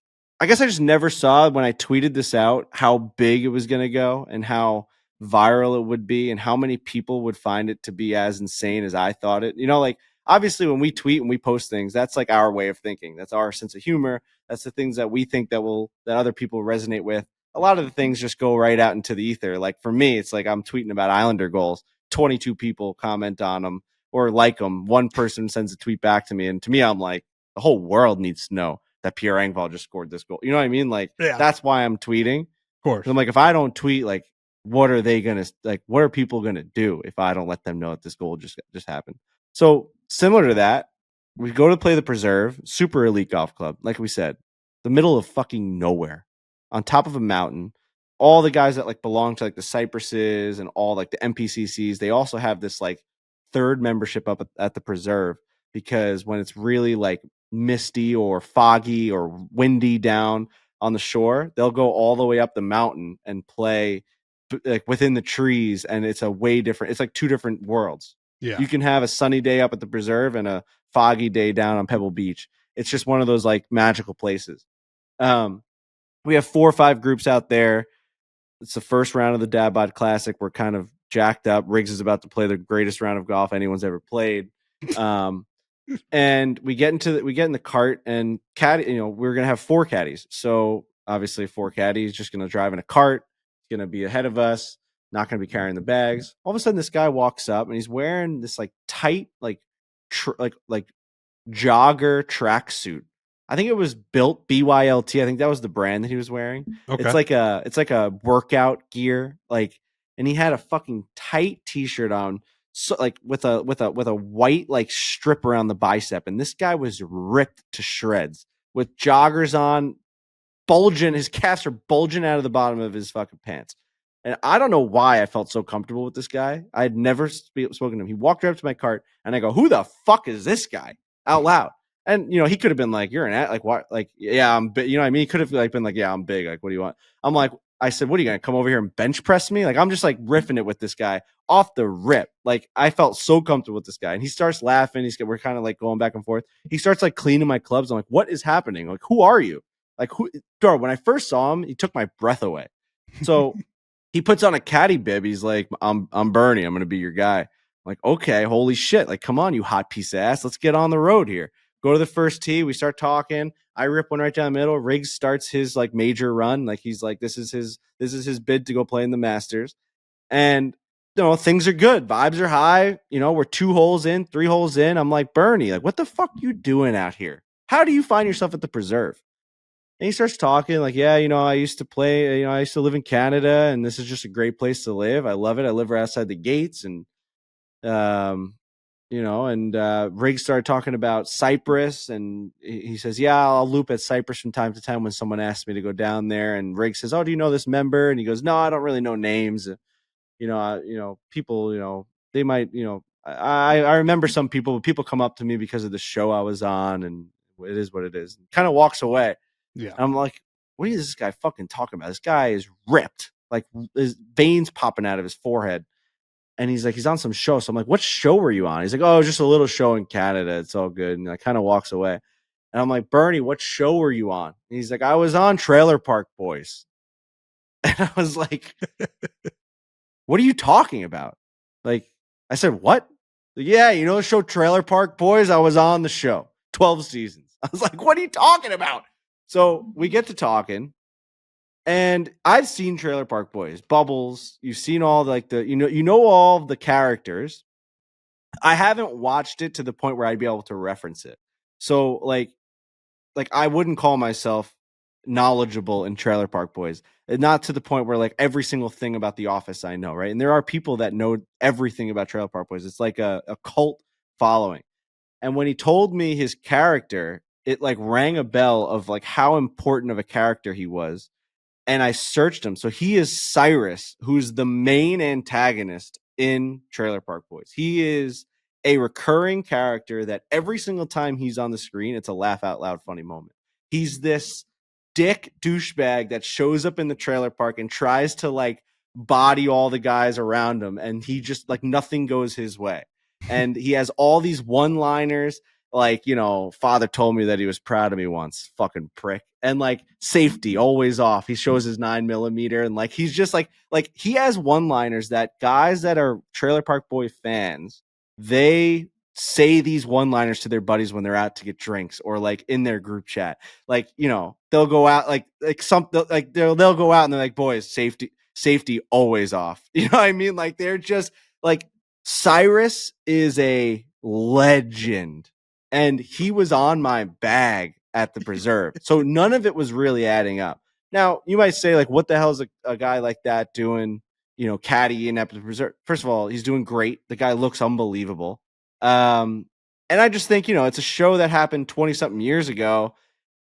I just never saw when I tweeted this out how big it was going to go and how viral it would be and how many people would find it to be as insane as I thought it. Like obviously when we tweet and we post things, that's like our way of thinking. That's our sense of humor. That's the things that we think that other people resonate with. A lot of the things just go right out into the ether. Like for me, it's like I'm tweeting about Islander goals. 22 people comment on them or like them. One person sends a tweet back to me, and to me, I'm like, the whole world needs to know that Pierre Engvall just scored this goal. You know what I mean? Like, that's why I'm tweeting. Of course. I'm like, if I don't tweet, like, what are they gonna like? What are people gonna do if I don't let them know that this goal just happened? So similar to that, we go to play the Preserve, super elite golf club, like we said, the middle of fucking nowhere, on top of a mountain. All the guys that like belong to like the Cypresses and all like the MPCCs, they also have this like third membership up at the Preserve, because when it's really like misty or foggy or windy down on the shore, they'll go all the way up the mountain and play like within the trees, and it's a way different. It's like two different worlds. Yeah. You can have a sunny day up at the Preserve and a foggy day down on Pebble Beach. It's just one of those like magical places. We have 4 or 5 groups out there. It's the first round of the Dadbod Classic. We're kind of jacked up. Riggs is about to play the greatest round of golf anyone's ever played. And we get in the cart, and caddy, we're gonna have 4 caddies. So obviously 4 caddies just gonna drive in a cart. He's gonna be ahead of us, not gonna be carrying the bags. All of a sudden, this guy walks up and he's wearing this like tight, like jogger tracksuit. I think it was built BYLT. I think that was the brand that he was wearing. Okay. It's like a workout gear, like, and he had a fucking tight t-shirt on, so like with a white like strip around the bicep, and this guy was ripped to shreds with joggers on, bulging. His calves are bulging out of the bottom of his fucking pants. And I don't know why I felt so comfortable with this guy. I had never spoken to him. He walked right up to my cart, and I go, "Who the fuck is this guy?" out loud. And he could have been like, "You're an like what? Like, yeah, I'm big." You know what I mean? He could have like been like, "Yeah, I'm big. Like, what do you want?" I'm like, I said, "What are you gonna come over here and bench press me?" Like, I'm just like riffing it with this guy off the rip. Like, I felt so comfortable with this guy, and he starts laughing. We're kind of like going back and forth. He starts like cleaning my clubs. I'm like, "What is happening? Like, who are you?" Like, who? Bro, when I first saw him, he took my breath away. So he puts on a caddy bib. He's like, I'm Bernie. I'm gonna be your guy. I'm like, okay, holy shit. Like, come on, you hot piece of ass. Let's get on the road here. Go to the first tee. We start talking. I rip one right down the middle. Riggs starts his like major run. Like, he's like, this is his bid to go play in the Masters. And things are good. Vibes are high. We're 2 holes in, 3 holes in. I'm like, Bernie, like, what the fuck you doing out here? How do you find yourself at the Preserve? And he starts talking like, yeah, I used to play, I used to live in Canada, and this is just a great place to live. I love it. I live right outside the gates. And, Riggs started talking about Cyprus, and he says, yeah, I'll loop at Cyprus from time to time when someone asks me to go down there. And Riggs says, oh, do you know this member? And he goes, no, I don't really know names. People, they might, I remember some people, but people come up to me because of the show I was on, and it is what it is. Kind of walks away. Yeah. I'm like, what is this guy fucking talking about? This guy is ripped, like his veins popping out of his forehead. And he's like, he's on some show. So I'm like, what show were you on? He's like, oh, just a little show in Canada. It's all good. And I kind of walks away. And I'm like, Bernie, what show were you on? And he's like, I was on Trailer Park Boys. And I was like, what are you talking about? Like, I said, what? Like, yeah, the show Trailer Park Boys? I was on the show. 12 seasons. I was like, what are you talking about? So we get to talking, and I've seen Trailer Park Boys, Bubbles. You've seen all like all the characters. I haven't watched it to the point where I'd be able to reference it. So like I wouldn't call myself knowledgeable in Trailer Park Boys, not to the point where like every single thing about The Office I know, right? And there are people that know everything about Trailer Park Boys. It's like a cult following. And when he told me his character, it like rang a bell of like how important of a character he was. And I searched him. So he is Cyrus, who's the main antagonist in Trailer Park Boys. He is a recurring character that every single time he's on the screen, it's a laugh out loud funny moment. He's this dick douchebag that shows up in the trailer park and tries to like body all the guys around him, and he just like nothing goes his way. And he has all these one-liners like, you know, father told me that he was proud of me once, fucking prick. And like safety always off. He shows his 9mm, and like he's just like he has one-liners that guys that are Trailer Park Boy fans, they say these one-liners to their buddies when they're out to get drinks or like in their group chat. Like, you know, they'll go out like something like they'll go out and they're like, boys, safety always off. You know what I mean? Like they're just like, Cyrus is a legend, and he was on my bag at the preserve. So none of it was really adding up. Now, you might say, like, what the hell is a guy like that doing, you know, caddying at the preserve? First of all, he's doing great. The guy looks unbelievable. And I just think, you know, it's a show that happened 20-something years ago,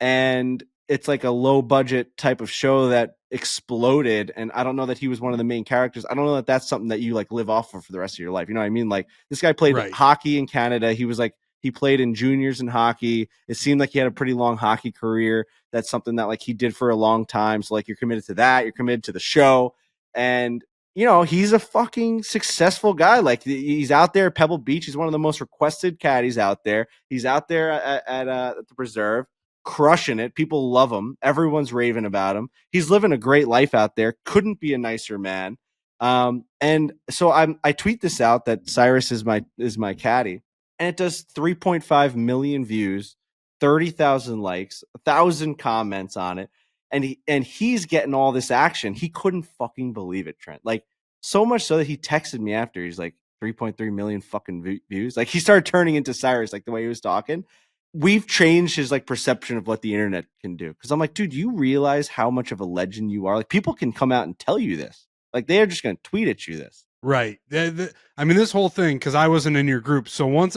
and it's like a low budget type of show that exploded. And I don't know that he was one of the main characters. I don't know that that's something that you like live off of for the rest of your life. You know what I mean? Like this guy played hockey in Canada. He played in juniors in hockey. It seemed like he had a pretty long hockey career. That's something that like he did for a long time. So like you're committed to that. You're committed to the show. And you know, he's a fucking successful guy. Like he's out there at Pebble Beach. He's one of the most requested caddies out there. He's out there at the preserve, crushing it. People love him. Everyone's raving about him. He's living a great life out there. Couldn't be a nicer man. And so I tweet this out that Cyrus is my caddy, and it does 3.5 million views, 30,000 likes, 1,000 comments on it. And he's getting all this action. He couldn't fucking believe it, Trent. Like so much so that he texted me after. He's like 3.3 million fucking views. Like he started turning into Cyrus, like the way he was talking. We've changed his like perception of what the internet can do. Cause I'm like, dude, you realize how much of a legend you are? Like people can come out and tell you this. Like they are just going to tweet at you this. Right. I mean, this whole thing, cause I wasn't in your group. So once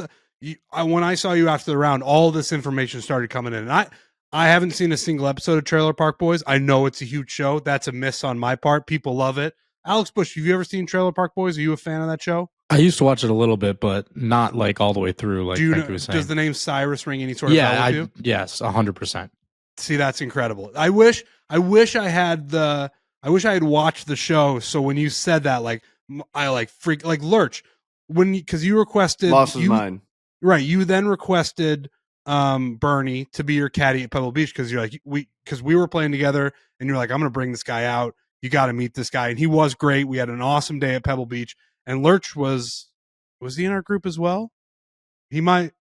when I saw you after the round, all this information started coming in, and I haven't seen a single episode of Trailer Park Boys. I know it's a huge show. That's a miss on my part. People love it. Alex Bush, have you ever seen Trailer Park Boys? Are you a fan of that show? I used to watch it a little bit, but not like all the way through. Like Frankie was saying. Does the name Cyrus ring any sort of bell with you? Yes, 100%. See, that's incredible. I wish I had watched the show. So when you said that, like I like freak like Lurch because you requested lost his mind. Right. You then requested Bernie to be your caddy at Pebble Beach because you're like because we were playing together and you're like, I'm gonna bring this guy out. You got to meet this guy, and he was great. We had an awesome day at Pebble Beach, and Lurch was he in our group as well? He might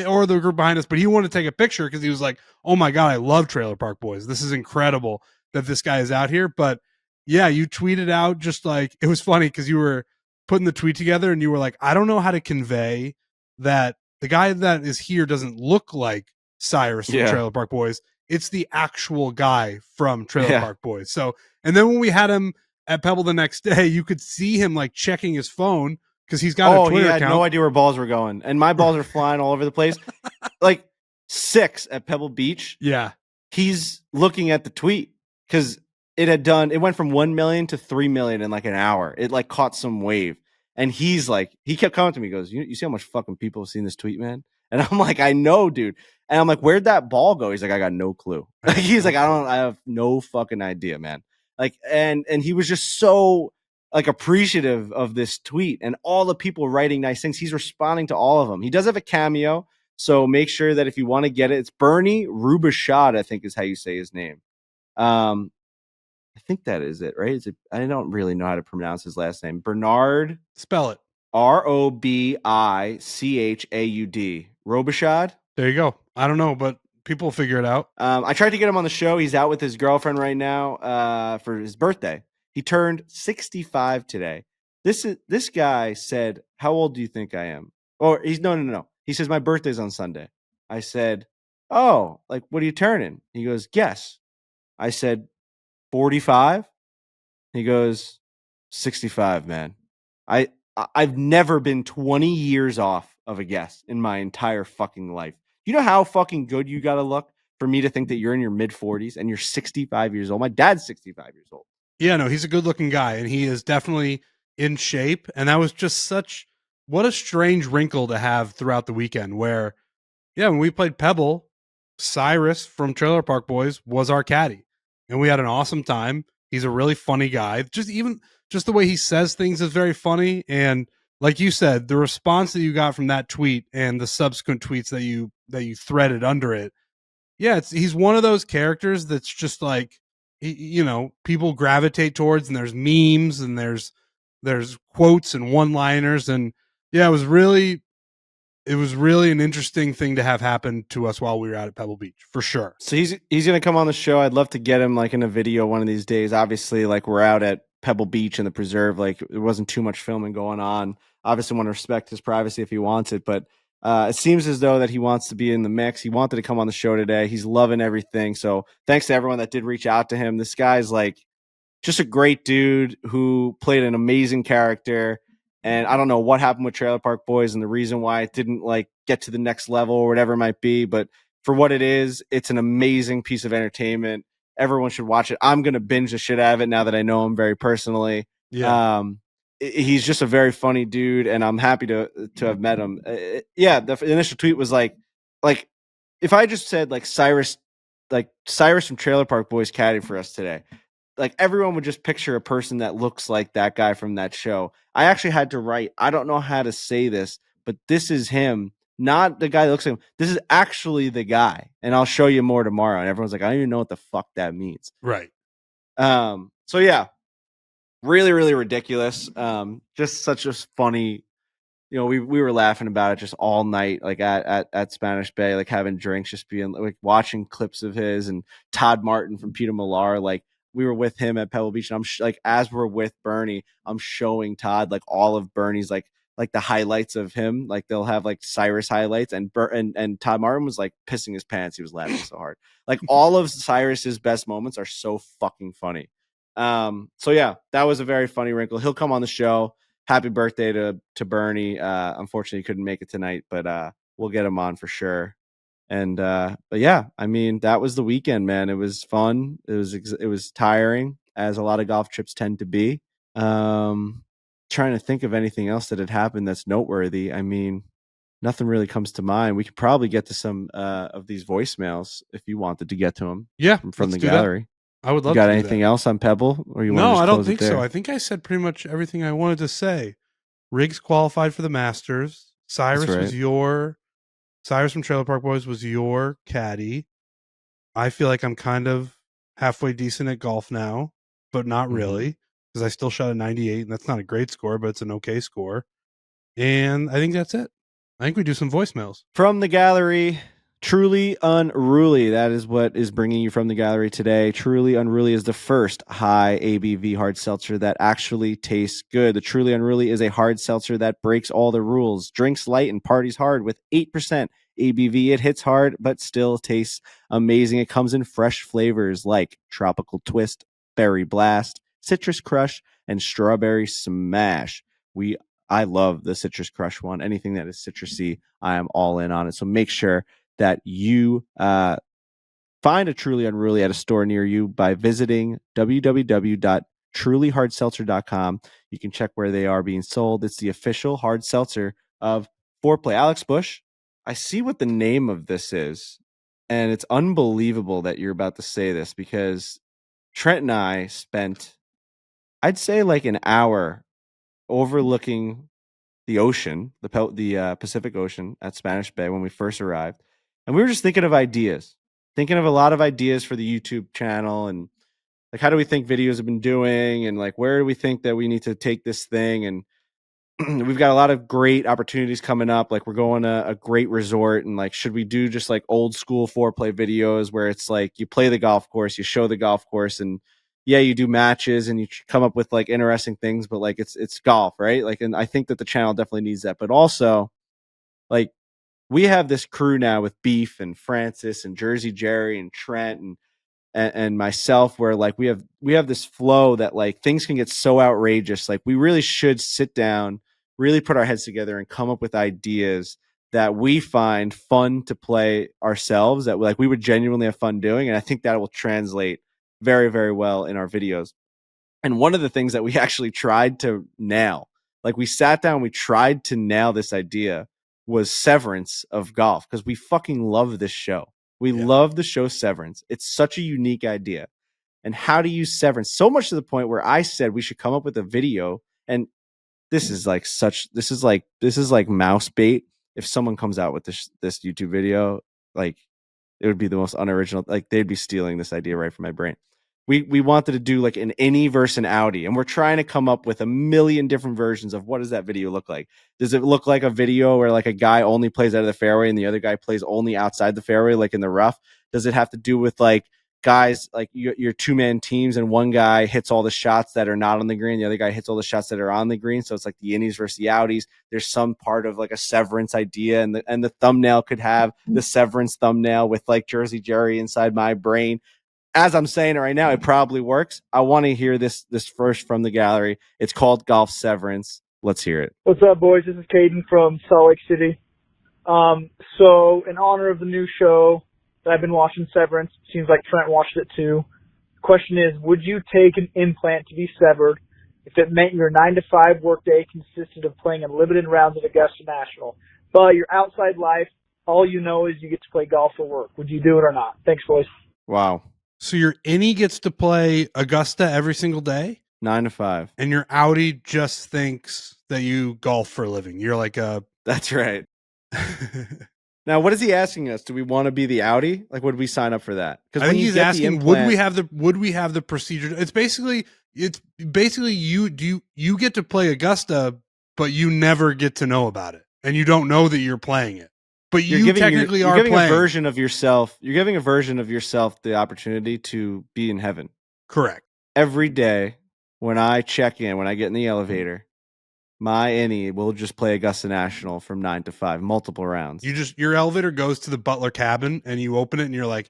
or the group behind us, but he wanted to take a picture because he was like, oh my god, I love Trailer Park Boys. This is incredible that this guy is out here. But yeah, you tweeted out just like it was funny because you were putting the tweet together and you were like, I don't know how to convey that the guy that is here doesn't look like Cyrus from Trailer Park Boys. It's the actual guy from Trailer Park Boys. So, and then when we had him at Pebble the next day, you could see him like checking his phone because he's got a Twitter he had account. No idea where balls were going, and my balls are flying all over the place. Like 6 at Pebble Beach. Yeah, he's looking at the tweet because it went from 1 million to 3 million in like an hour. It like caught some wave. And he's like, he kept coming to me, he goes, you see how much fucking people have seen this tweet, man? And I'm like, I know, dude. And I'm like, where'd that ball go? He's like, I got no clue. He's like, I have no fucking idea, man. Like, and he was just so like appreciative of this tweet and all the people writing nice things. He's responding to all of them. He does have a cameo. So make sure that if you want to get it, it's Bernie Rubashad, I think is how you say his name. I think that is it, right? I don't really know how to pronounce his last name. Bernard. Spell it. Robicchaud. Robichaud? There you go. I don't know, but people figure it out. I tried to get him on the show. He's out with his girlfriend right now for his birthday. He turned 65 today. This guy said, how old do you think I am? Or he's no. He says, my birthday's on Sunday. I said, oh, like, what are you turning? He goes, guess. I said, 45. He goes, 65, man. I've never been 20 years off of a guess in my entire fucking life. You know how fucking good you got to look for me to think that you're in your mid 40s and you're 65 years old? My dad's 65 years old. Yeah, no, he's a good looking guy and he is definitely in shape. And that was just such what a strange wrinkle to have throughout the weekend where, yeah, when we played Pebble, Cyrus from Trailer Park Boys was our caddy, and we had an awesome time. He's a really funny guy. Just the way he says things is very funny. And like you said, the response that you got from that tweet and the subsequent tweets that you threaded under it, yeah, he's one of those characters that's just like, people gravitate towards, and there's memes and there's quotes and one-liners, and yeah, it was really an interesting thing to have happen to us while we were out at Pebble Beach, for sure. So he's going to come on the show. I'd love to get him like in a video one of these days. Obviously, like we're out at Pebble Beach in the preserve. Like there wasn't too much filming going on. Obviously, want to respect his privacy if he wants it, but it seems as though that he wants to be in the mix. He wanted to come on the show today. He's loving everything. So thanks to everyone that did reach out to him. This guy's like just a great dude who played an amazing character. And I don't know what happened with Trailer Park Boys and the reason why it didn't like get to the next level or whatever it might be. But for what it is, it's an amazing piece of entertainment. Everyone should watch it. I'm going to binge the shit out of it now that I know him very personally. Yeah. He's just a very funny dude, and I'm happy to have met him. The initial tweet was like if I just said like Cyrus from Trailer Park Boys caddy for us today, like everyone would just picture a person that looks like that guy from that show. I actually had to write, I don't know how to say this, but this is him, not the guy that looks like him. This is actually the guy. And I'll show you more tomorrow. And everyone's like, I don't even know what the fuck that means. Right. So yeah, really, really ridiculous. Just such a funny, we were laughing about it just all night, like at Spanish Bay, like having drinks, just being like watching clips of his, and Todd Martin from Peter Millar. Like we were with him at Pebble Beach, and I'm like, as we're with Bernie, I'm showing Todd like all of Bernie's like the highlights of him. Like they'll have like Cyrus highlights, and Todd Martin was like pissing his pants. He was laughing so hard. Like all of Cyrus's best moments are so fucking funny. So yeah, that was a very funny wrinkle. He'll come on the show. Happy birthday to Bernie. Unfortunately, he couldn't make it tonight, but we'll get him on for sure. And but yeah, I mean, that was the weekend, man. It was fun. It was tiring, as a lot of golf trips tend to be. Trying to think of anything else that had happened that's noteworthy. I mean, nothing really comes to mind. We could probably get to some of these voicemails if you wanted to get to them. Yeah, from the gallery. I would love. You got to anything else on Pebble, or you want to No, just I don't close think it there? so. I think I said pretty much everything I wanted to say. Riggs qualified for the Masters. Cyrus right. Cyrus from Trailer Park Boys was your caddy. I feel like I'm kind of halfway decent at golf now, but not really, because I still shot a 98, and that's not a great score, but it's an okay score. And I think that's it. I think we do some voicemails. From the gallery, Truly Unruly. That is what is bringing you from the gallery today. Truly Unruly is the first high ABV hard seltzer that actually tastes good. The Truly Unruly is a hard seltzer that breaks all the rules, drinks light and parties hard with 8% ABV. It hits hard, but still tastes amazing. It comes in fresh flavors like Tropical Twist, Berry Blast, Citrus Crush, and Strawberry Smash. I love the Citrus Crush one. Anything that is citrusy, I am all in on it. So make sure that you find a Truly Unruly at a store near you by visiting www.trulyhardseltzer.com. You can check where they are being sold. It's the official hard seltzer of fore-play. Alex Bush, I see what the name of this is, and it's unbelievable that you're about to say this, because Trent and I spent, I'd say, like an hour overlooking the ocean, the Pacific Ocean at Spanish Bay when we first arrived. And we were just thinking of ideas, thinking of a lot of ideas for the YouTube channel, and like, how do we think videos have been doing, and like, where do we think that we need to take this thing? And we've got a lot of great opportunities coming up. Like, we're going to a great resort, and like, should we do just like old school foreplay videos where it's like you play the golf course, you show the golf course, and yeah, you do matches and you come up with like interesting things, but like it's golf, right? Like, and I think that the channel definitely needs that. But also, like, we have this crew now with Beef and Francis and Jersey Jerry and Trent and myself, where like we have this flow that like things can get so outrageous. Like, we really should sit down, really put our heads together, and come up with ideas that we find fun to play ourselves, that like we would genuinely have fun doing. And I think that will translate very, very well in our videos. And one of the things that we actually tried to nail like we sat down, we tried to nail this idea was Severance of golf because we fucking love this show. We love the show Severance. It's such a unique idea. And how to use Severance so much to the point where I said we should come up with a video. And this is like mouse bait. If someone comes out with this YouTube video, like it would be the most unoriginal. Like they'd be stealing this idea right from my brain. We wanted to do like an innie versus an outie, and we're trying to come up with a million different versions of what does that video look like. Does it look like a video where like a guy only plays out of the fairway and the other guy plays only outside the fairway, like in the rough? Does it have to do with like guys like your 2-man teams and one guy hits all the shots that are not on the green, the other guy hits all the shots that are on the green? So it's like the innies versus the outies. There's some part of like a Severance idea, and the thumbnail could have the Severance thumbnail with like Jersey Jerry inside my brain. As I'm saying it right now, it probably works. I want to hear this first from the gallery. It's called Golf Severance. Let's hear it. What's up, boys? This is Caden from Salt Lake City. So in honor of the new show that I've been watching, Severance, seems like Trent watched it too. The question is, would you take an implant to be severed if it meant your 9-to-5 workday consisted of playing unlimited rounds at Augusta National, but your outside life, all you know is you get to play golf for work? Would you do it or not? Thanks, boys. Wow. So your innie gets to play Augusta every single day? 9 to 5. And your outie just thinks that you golf for a living. You're like a... That's right. Now, what is he asking us? Do we want to be the outie? Like, would we sign up for that? Because when he's asking, would we have the procedure? It's basically you get to play Augusta, but you never get to know about it, and you don't know that you're playing it. But you technically are giving playing a version of yourself. You're giving a version of yourself the opportunity to be in heaven. Correct. Every day when I check in, when I get in the elevator, my innie will just play Augusta National from 9 to 5, multiple rounds. Your elevator goes to the Butler cabin, and you open it, and you're like,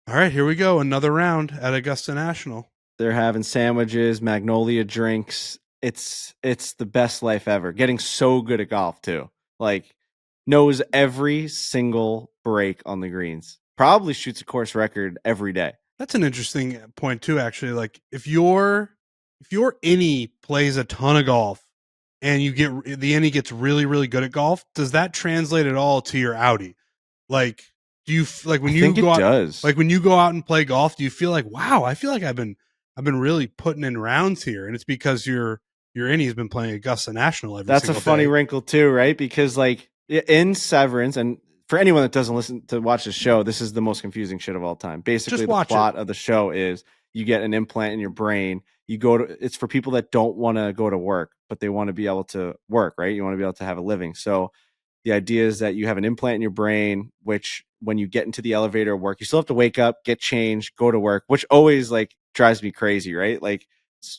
all right, here we go, another round at Augusta National. They're having sandwiches, Magnolia drinks. It's the best life ever. Getting so good at golf too. Like, knows every single break on the greens. Probably shoots a course record every day. That's an interesting point too, actually. Like if your innie plays a ton of golf and the innie gets really, really good at golf, does that translate at all to your outie? Like, do you like when you go out, does. Like when you go out and play golf, do you feel like, wow, I feel like I've been really putting in rounds here, and it's because your innie's been playing Augusta National every That's a single funny day. wrinkle too, right? Because like in Severance, and for anyone that doesn't watch the show, this is the most confusing shit of all time. Basically, the plot of the show is you get an implant in your brain. It's for people that don't want to go to work, but they want to be able to work, right? You want to be able to have a living. So the idea is that you have an implant in your brain, which when you get into the elevator at work, you still have to wake up, get changed, go to work, which always like drives me crazy, right? Like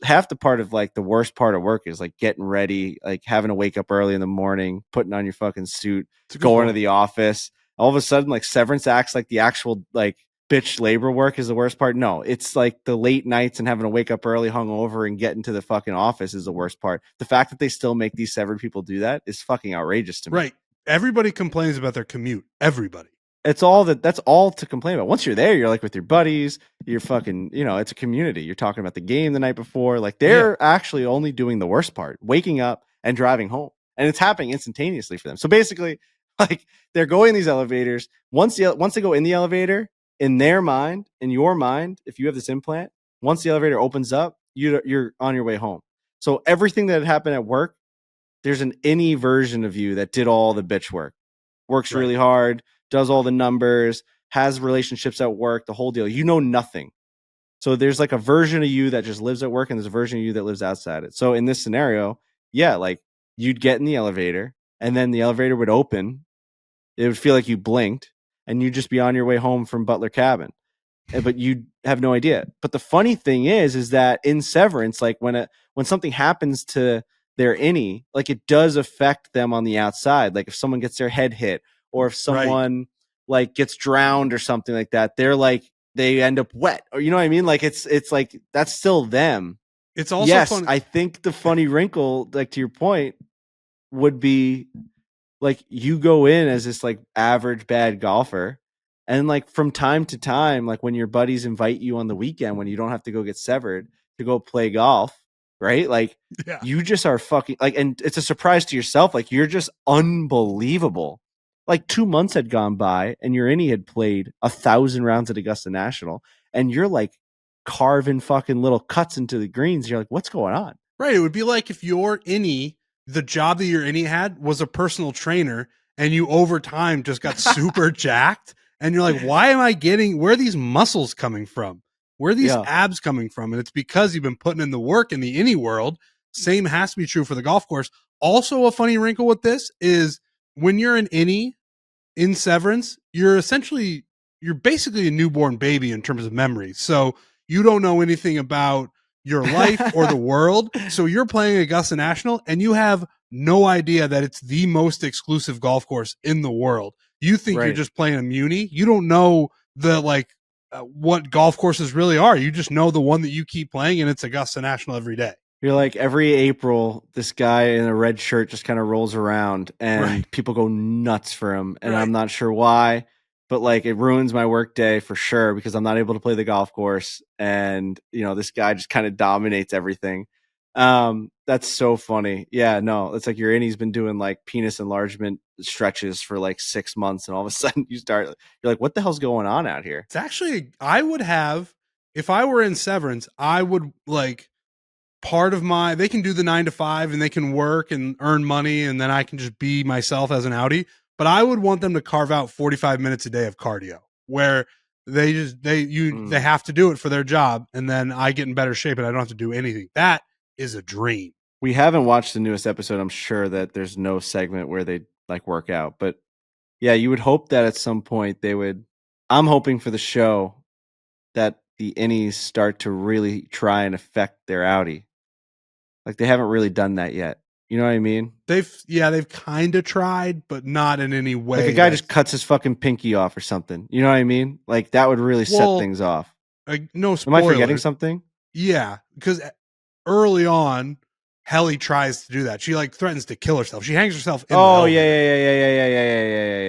half the part of like the worst part of work is like getting ready, like having to wake up early in the morning, putting on your fucking suit, going to the office. All of a sudden, like Severance acts like the actual like bitch labor work is the worst part. No, it's like the late nights and having to wake up early, hungover, and get into the fucking office is the worst part. The fact that they still make these severed people do that is fucking outrageous to me. Right. Everybody complains about their commute. Everybody. That's all to complain about. Once you're there, you're like with your buddies, you're fucking, it's a community. You're talking about the game the night before. Like they're actually only doing the worst part, waking up and driving home. And it's happening instantaneously for them. So basically, like they're going in these elevators. Once they go in the elevator, in their mind, in your mind, if you have this implant, once the elevator opens up, you're on your way home. So everything that happened at work, there's an innie version of you that did all the bitch work, works really hard, does all the numbers, has relationships at work, the whole deal. You know nothing. So there's like a version of you that just lives at work, and there's a version of you that lives outside it. So in this scenario, yeah, like you'd get in the elevator, and then the elevator would open. It would feel like you blinked, and you'd just be on your way home from Butler Cabin. But you have no idea. But the funny thing is that in Severance, like when something happens to their innie, like it does affect them on the outside. Like if someone gets their head hit, or if someone like gets drowned or something like that, they're like they end up wet, or you know what I mean? Like it's like that's still them. It's also funny. I think the funny wrinkle, like to your point, would be like you go in as this like average bad golfer, and like from time to time, like when your buddies invite you on the weekend when you don't have to go get severed to go play golf, right? Like Yeah. you just are fucking like, and it's a surprise to yourself. Like you're just unbelievable. Like 2 months had gone by and your innie had played 1,000 rounds at Augusta National and you're like carving fucking little cuts into the greens. You're like, what's going on? Right. It would be like if your innie, the job that your innie had was a personal trainer and you over time just got super jacked and you're like, why am I getting, where are these muscles coming from? Where are these Yeah. abs coming from? And it's because you've been putting in the work in the innie world. Same has to be true for the golf course. Also, a funny wrinkle with this is when you're an innie in Severance, you're basically a newborn baby in terms of memory. So you don't know anything about your life or the world. So you're playing Augusta National and you have no idea that it's the most exclusive golf course in the world. You think you're Right. just playing a muni. You don't know what golf courses really are. You just know the one that you keep playing and it's Augusta National every day. You're like every April, this guy in a red shirt just kind of rolls around and Right. people go nuts for him. And Right. I'm not sure why, but like it ruins my work day for sure because I'm not able to play the golf course. And, you know, this guy just kind of dominates everything. That's so funny. Yeah, no, it's like your innie's been doing like penis enlargement stretches for like 6 months. And all of a sudden you're like, what the hell's going on out here? It's actually, I would have, if I were in Severance, I would like, part of they can do the 9 to 5 and they can work and earn money and then I can just be myself as an Audi. But I would want them to carve out 45 minutes a day of cardio where they have to do it for their job. And then I get in better shape and I don't have to do anything. That is a dream. We haven't watched the newest episode. I'm sure that there's no segment where they like work out, but yeah, you would hope that at some point they would. I'm hoping for the show that the innies start to really try and affect their Audi. Like they haven't really done that yet. You know what I mean? They've kind of tried, but not in any way. Like a guy just cuts his fucking pinky off or something. You know what I mean? Like that would really set things off. No Am spoilers. I forgetting something? Yeah, because early on, Helly tries to do that. She like threatens to kill herself. She hangs herself in the elevator.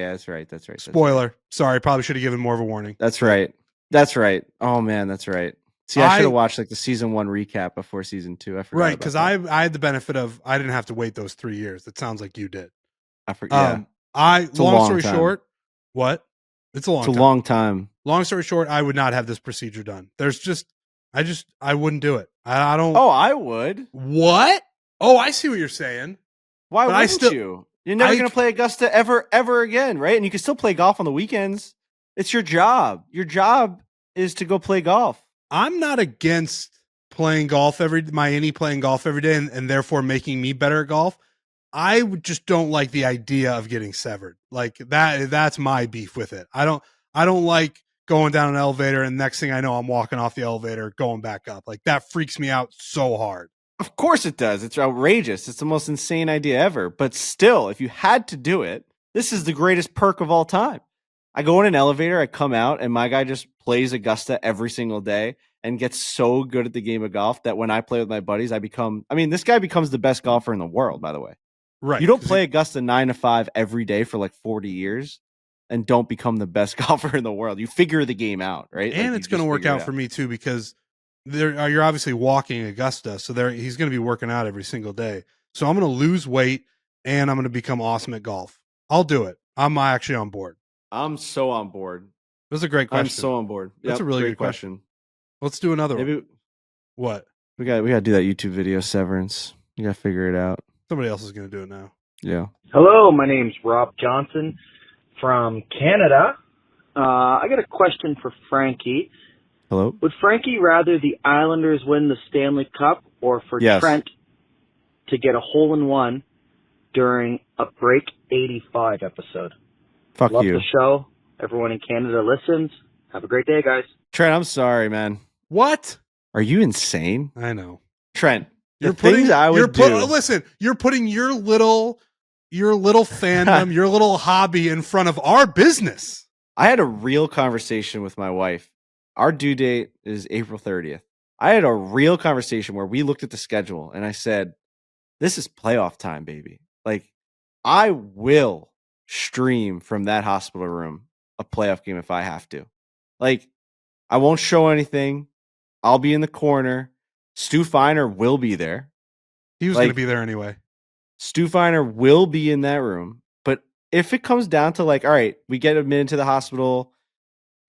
Yeah. That's right. Spoiler. Right. Sorry, probably should have given more of a warning. That's right. Oh man, that's right. See, I should have watched like the season 1 recap before season 2. I forgot. Right, because I had the benefit of I didn't have to wait those 3 years. That sounds like you did. I forget. Long story short, what? It's a long time. Long story short, I would not have this procedure done. I wouldn't do it. I don't. Oh, I would. What? Oh, I see what you're saying. Why wouldn't you? You're never going to play Augusta ever again, right? And you can still play golf on the weekends. It's your job. Your job is to go play golf. I'm not against playing golf my innie playing golf every day and therefore making me better at golf. I just don't like the idea of getting severed. Like that's my beef with it. I don't like going down an elevator and next thing I know I'm walking off the elevator going back up. Like that freaks me out so hard. Of course it does. It's outrageous. It's the most insane idea ever. But still, if you had to do it, this is the greatest perk of all time. I go in an elevator, I come out, and my guy just plays Augusta every single day and gets so good at the game of golf that when I play with my buddies, this guy becomes the best golfer in the world, by the way. Right. You don't play Augusta 9 to 5 every day for like 40 years and don't become the best golfer in the world. You figure the game out, right? And it's going to work out for me too, because you're obviously walking Augusta. So he's going to be working out every single day. So I'm going to lose weight and I'm going to become awesome at golf. I'll do it. I'm actually on board. I'm so on board. That's a great question. I'm so on board. That's a really good question. Let's do another one. What? We got to do that YouTube video, Severance. You got to figure it out. Somebody else is going to do it now. Yeah. Hello, my name's Rob Johnson from Canada. I got a question for Frankie. Hello? Would Frankie rather the Islanders win the Stanley Cup or for Trent to get a hole-in-one during a Break 85 episode? Love the show. Everyone in Canada listens. Have a great day, guys. Trent, I'm sorry, man. What? Are you insane? I know. Trent, Listen, you're putting your little fandom, your little hobby in front of our business. I had a real conversation with my wife. Our due date is April 30th. I had a real conversation where we looked at the schedule and I said, this is playoff time, baby. Like, I will stream from that hospital room a playoff game if I have to. Like, I won't show anything. I'll be in the corner. Stu Feiner will be there. He was going to be there anyway. Stu Feiner will be in that room. But if it comes down to like, all right, we get admitted to the hospital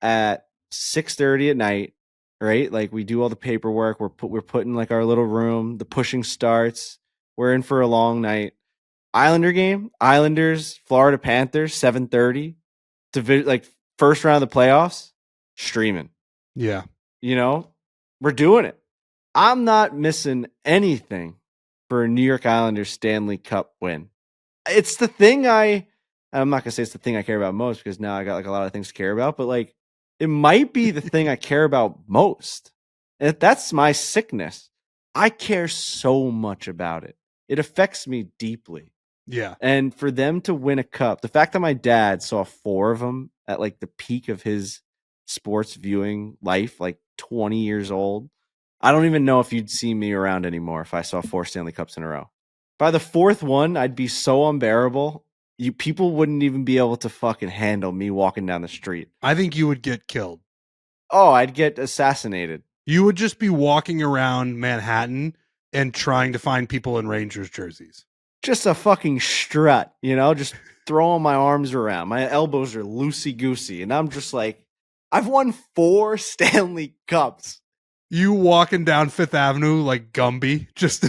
at 6:30 at night, right? Like we do all the paperwork. We're put in like our little room. The pushing starts. We're in for a long night. Islander game, Islanders, Florida Panthers, 7:30. Like first round of the playoffs, streaming. Yeah. You know, we're doing it. I'm not missing anything for a New York Islanders Stanley Cup win. It's the thing I'm not going to say it's the thing I care about most because now I got like a lot of things to care about, but like it might be the thing I care about most. And that's my sickness. I care so much about it. It affects me deeply. Yeah. And for them to win a cup, the fact that my dad saw 4 of them at like the peak of his sports viewing life, like 20 years old, I don't even know if you'd see me around anymore if I saw 4 Stanley Cups in a row. By the 4th one, I'd be so unbearable. People wouldn't even be able to fucking handle me walking down the street. I think you would get killed. Oh, I'd get assassinated. You would just be walking around Manhattan and trying to find people in Rangers jerseys. Just a fucking strut, you know, just throwing my arms around. My elbows are loosey-goosey. And I'm just like, I've won 4 Stanley Cups. You walking down Fifth Avenue like Gumby, just,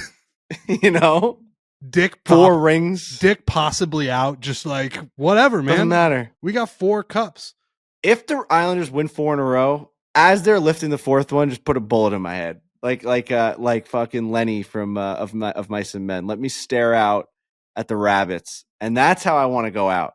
you know, dick 4 rings. Dick possibly out, just like, whatever, man. Doesn't matter. We got 4 cups. If the Islanders win 4 in a row, as they're lifting the 4th one, just put a bullet in my head. Like fucking Lenny from of Mice and Men. Let me stare out at the rabbits, and that's how I want to go out.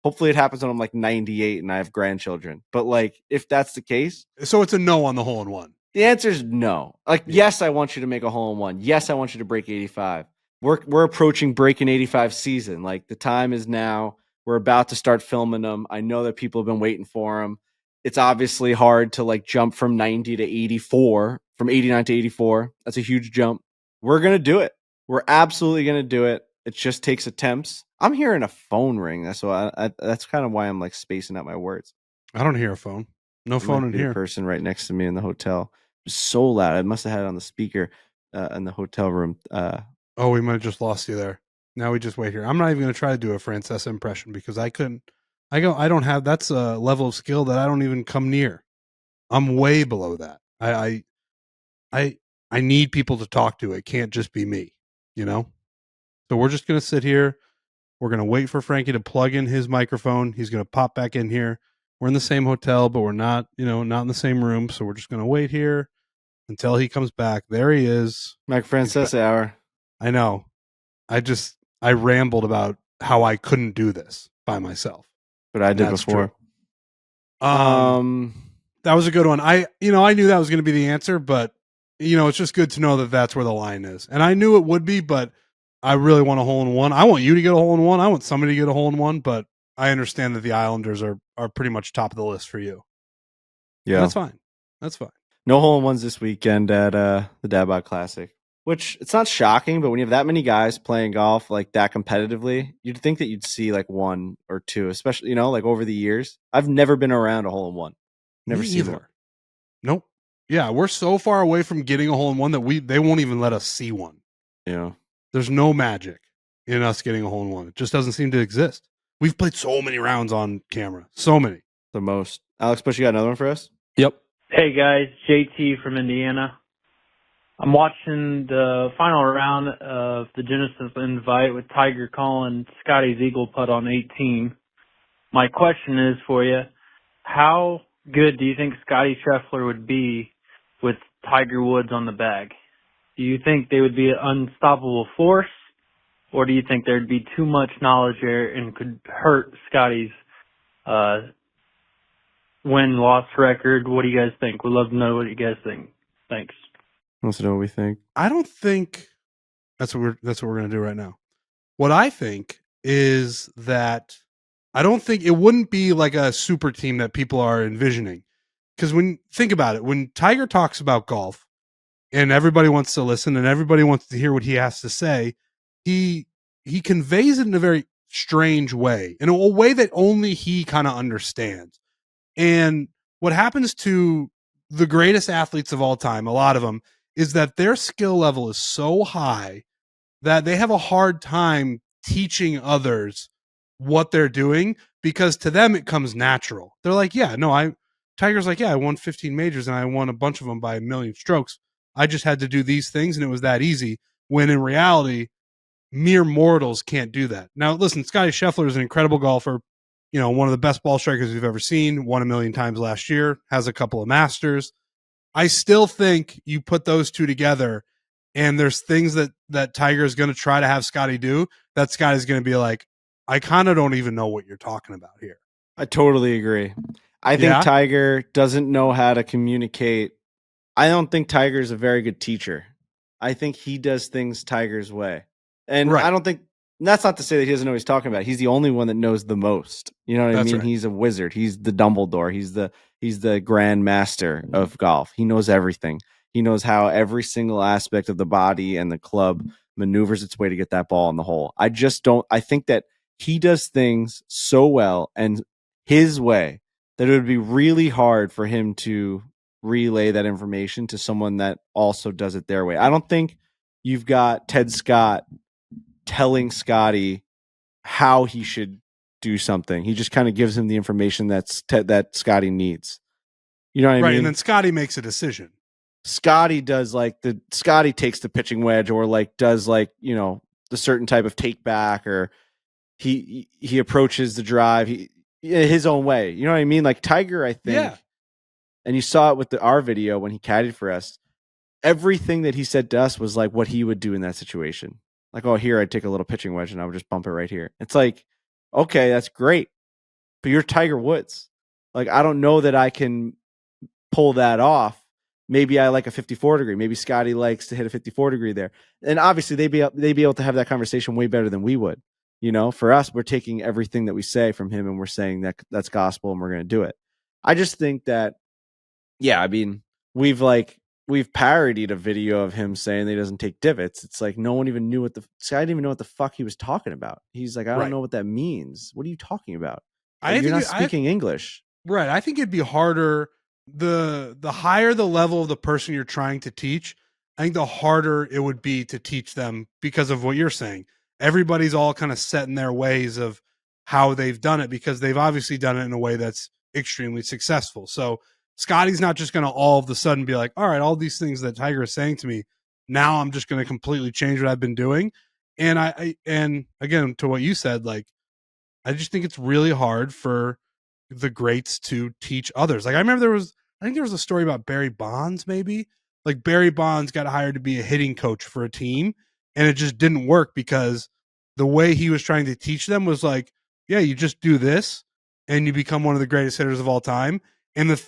Hopefully, it happens when I'm like 98 and I have grandchildren. But like, if that's the case, so it's a no on the hole in one. The answer is no. Like, yes, I want you to make a hole in one. Yes, I want you to break 85. We're approaching breaking 85 season. Like the time is now. We're about to start filming them. I know that people have been waiting for them. It's obviously hard to like jump from 90 to 84, from 89 to 84. That's a huge jump. We're going to do it. We're absolutely going to do it. It just takes attempts. I'm hearing a phone ring. That's why that's kind of why I'm like spacing out my words. I don't hear a phone. No phone in here. Person right next to me in the hotel. It was so loud. I must have had it on the speaker in the hotel room. Oh, we might have just lost you there. Now we just wait here. I'm not even going to try to do a Francesa impression because I couldn't. I don't have. That's a level of skill that I don't even come near. I'm way below that. I need people to talk to. It can't just be me, you know? So we're just going to sit here. We're going to wait for Frankie to plug in his microphone. He's going to pop back in here. We're in the same hotel, but we're not, not in the same room. So we're just going to wait here until he comes back. There he is. Mike Francesa hour. I know. I rambled about how I couldn't do this by myself. But I did before. That was a good one. I knew that was going to be the answer, but it's just good to know that that's where the line is. And I knew it would be, but I really want a hole in one. I want you to get a hole in one. I want somebody to get a hole in one, but I understand that the Islanders are pretty much top of the list for you. Yeah. And that's fine. That's fine. No hole in ones this weekend at the Dadbod Classic, which it's not shocking, but when you have that many guys playing golf like that competitively, you'd think that you'd see like 1 or 2, especially, like over the years. I've never been around a hole in one. Never seen one. Nope. Yeah, we're so far away from getting a hole in one that they won't even let us see one. Yeah. There's no magic in us getting a hole in one. It just doesn't seem to exist. We've played so many rounds on camera. So many. The most. Alex Bush, you got another one for us? Yep. Hey guys, JT from Indiana. I'm watching the final round of the Genesis Invite with Tiger calling Scotty's eagle putt on 18. My question is for you, how good do you think Scotty Scheffler would be with Tiger Woods on the bag? Do you think they would be an unstoppable force, or do you think there'd be too much knowledge there and could hurt Scotty's win-loss record? What do you guys think? We'd love to know what you guys think. Thanks. Wants to know what we think. I don't think that's what we're going to do right now. What I think is that I don't think it wouldn't be like a super team that people are envisioning. Because think about it, when Tiger talks about golf and everybody wants to listen and everybody wants to hear what he has to say, he conveys it in a very strange way, in a way that only he kind of understands. And what happens to the greatest athletes of all time, a lot of them, is that their skill level is so high that they have a hard time teaching others what they're doing, because to them it comes natural. They're like, yeah, no, Tiger's like, yeah, I won 15 majors and I won a bunch of them by a million strokes. I just had to do these things and it was that easy. When in reality, mere mortals can't do that. Now, listen, Scotty Scheffler is an incredible golfer. You know, one of the best ball strikers we've ever seen, won 1 million times last year, has a couple of Masters. I still think you put those two together and there's things that Tiger is going to try to have Scotty do that Scotty's going to be like, I kind of don't even know what you're talking about here. I totally agree. I think Tiger doesn't know how to communicate. I don't think Tiger's a very good teacher. I think he does things Tiger's way. And I don't think, that's not to say that he doesn't know what he's talking about. He's the only one that knows the most. You know what I mean? Right. He's a wizard. He's the Dumbledore. He's the grand master of golf. He knows everything. He knows how every single aspect of the body and the club maneuvers its way to get that ball in the hole. I think that he does things so well and his way that it would be really hard for him to relay that information to someone that also does it their way. I don't think you've got Ted Scott telling Scotty how he should do something. He just kind of gives him the information that Scotty needs. You know what I mean? Right, and then Scotty makes a decision. Scotty does Scotty takes the pitching wedge or does the certain type of take back, or he approaches the drive his own way. You know what I mean? Like Tiger, I think, and you saw it with our video when he caddied for us. Everything that he said to us was like what he would do in that situation. Like, oh, here I'd take a little pitching wedge and I would just bump it right here. It's like, okay, that's great, but you're Tiger Woods. Like, I don't know that I can pull that off. Maybe I like a 54 degree. Maybe Scotty likes to hit a 54 degree there. And obviously they'd be able to have that conversation way better than we would. You know, for us, we're taking everything that we say from him and we're saying that that's gospel and we're going to do it. I just think that, I mean, we've parodied a video of him saying that he doesn't take divots. It's like no one even knew I didn't even know what the fuck he was talking about. He's like, I don't know what that means. What are you talking about? You're not speaking English. Right. I think it'd be harder. The higher the level of the person you're trying to teach, I think the harder it would be to teach them because of what you're saying. Everybody's all kind of set in their ways of how they've done it because they've obviously done it in a way that's extremely successful. So Scotty's not just going to all of a sudden be like, all right, all these things that Tiger is saying to me, now I'm just going to completely change what I've been doing. And and again, to what you said, like, I just think it's really hard for the greats to teach others. Like I remember I think there was a story about Barry Bonds, maybe like Barry Bonds got hired to be a hitting coach for a team and it just didn't work because the way he was trying to teach them was like, yeah, you just do this and you become one of the greatest hitters of all time. And this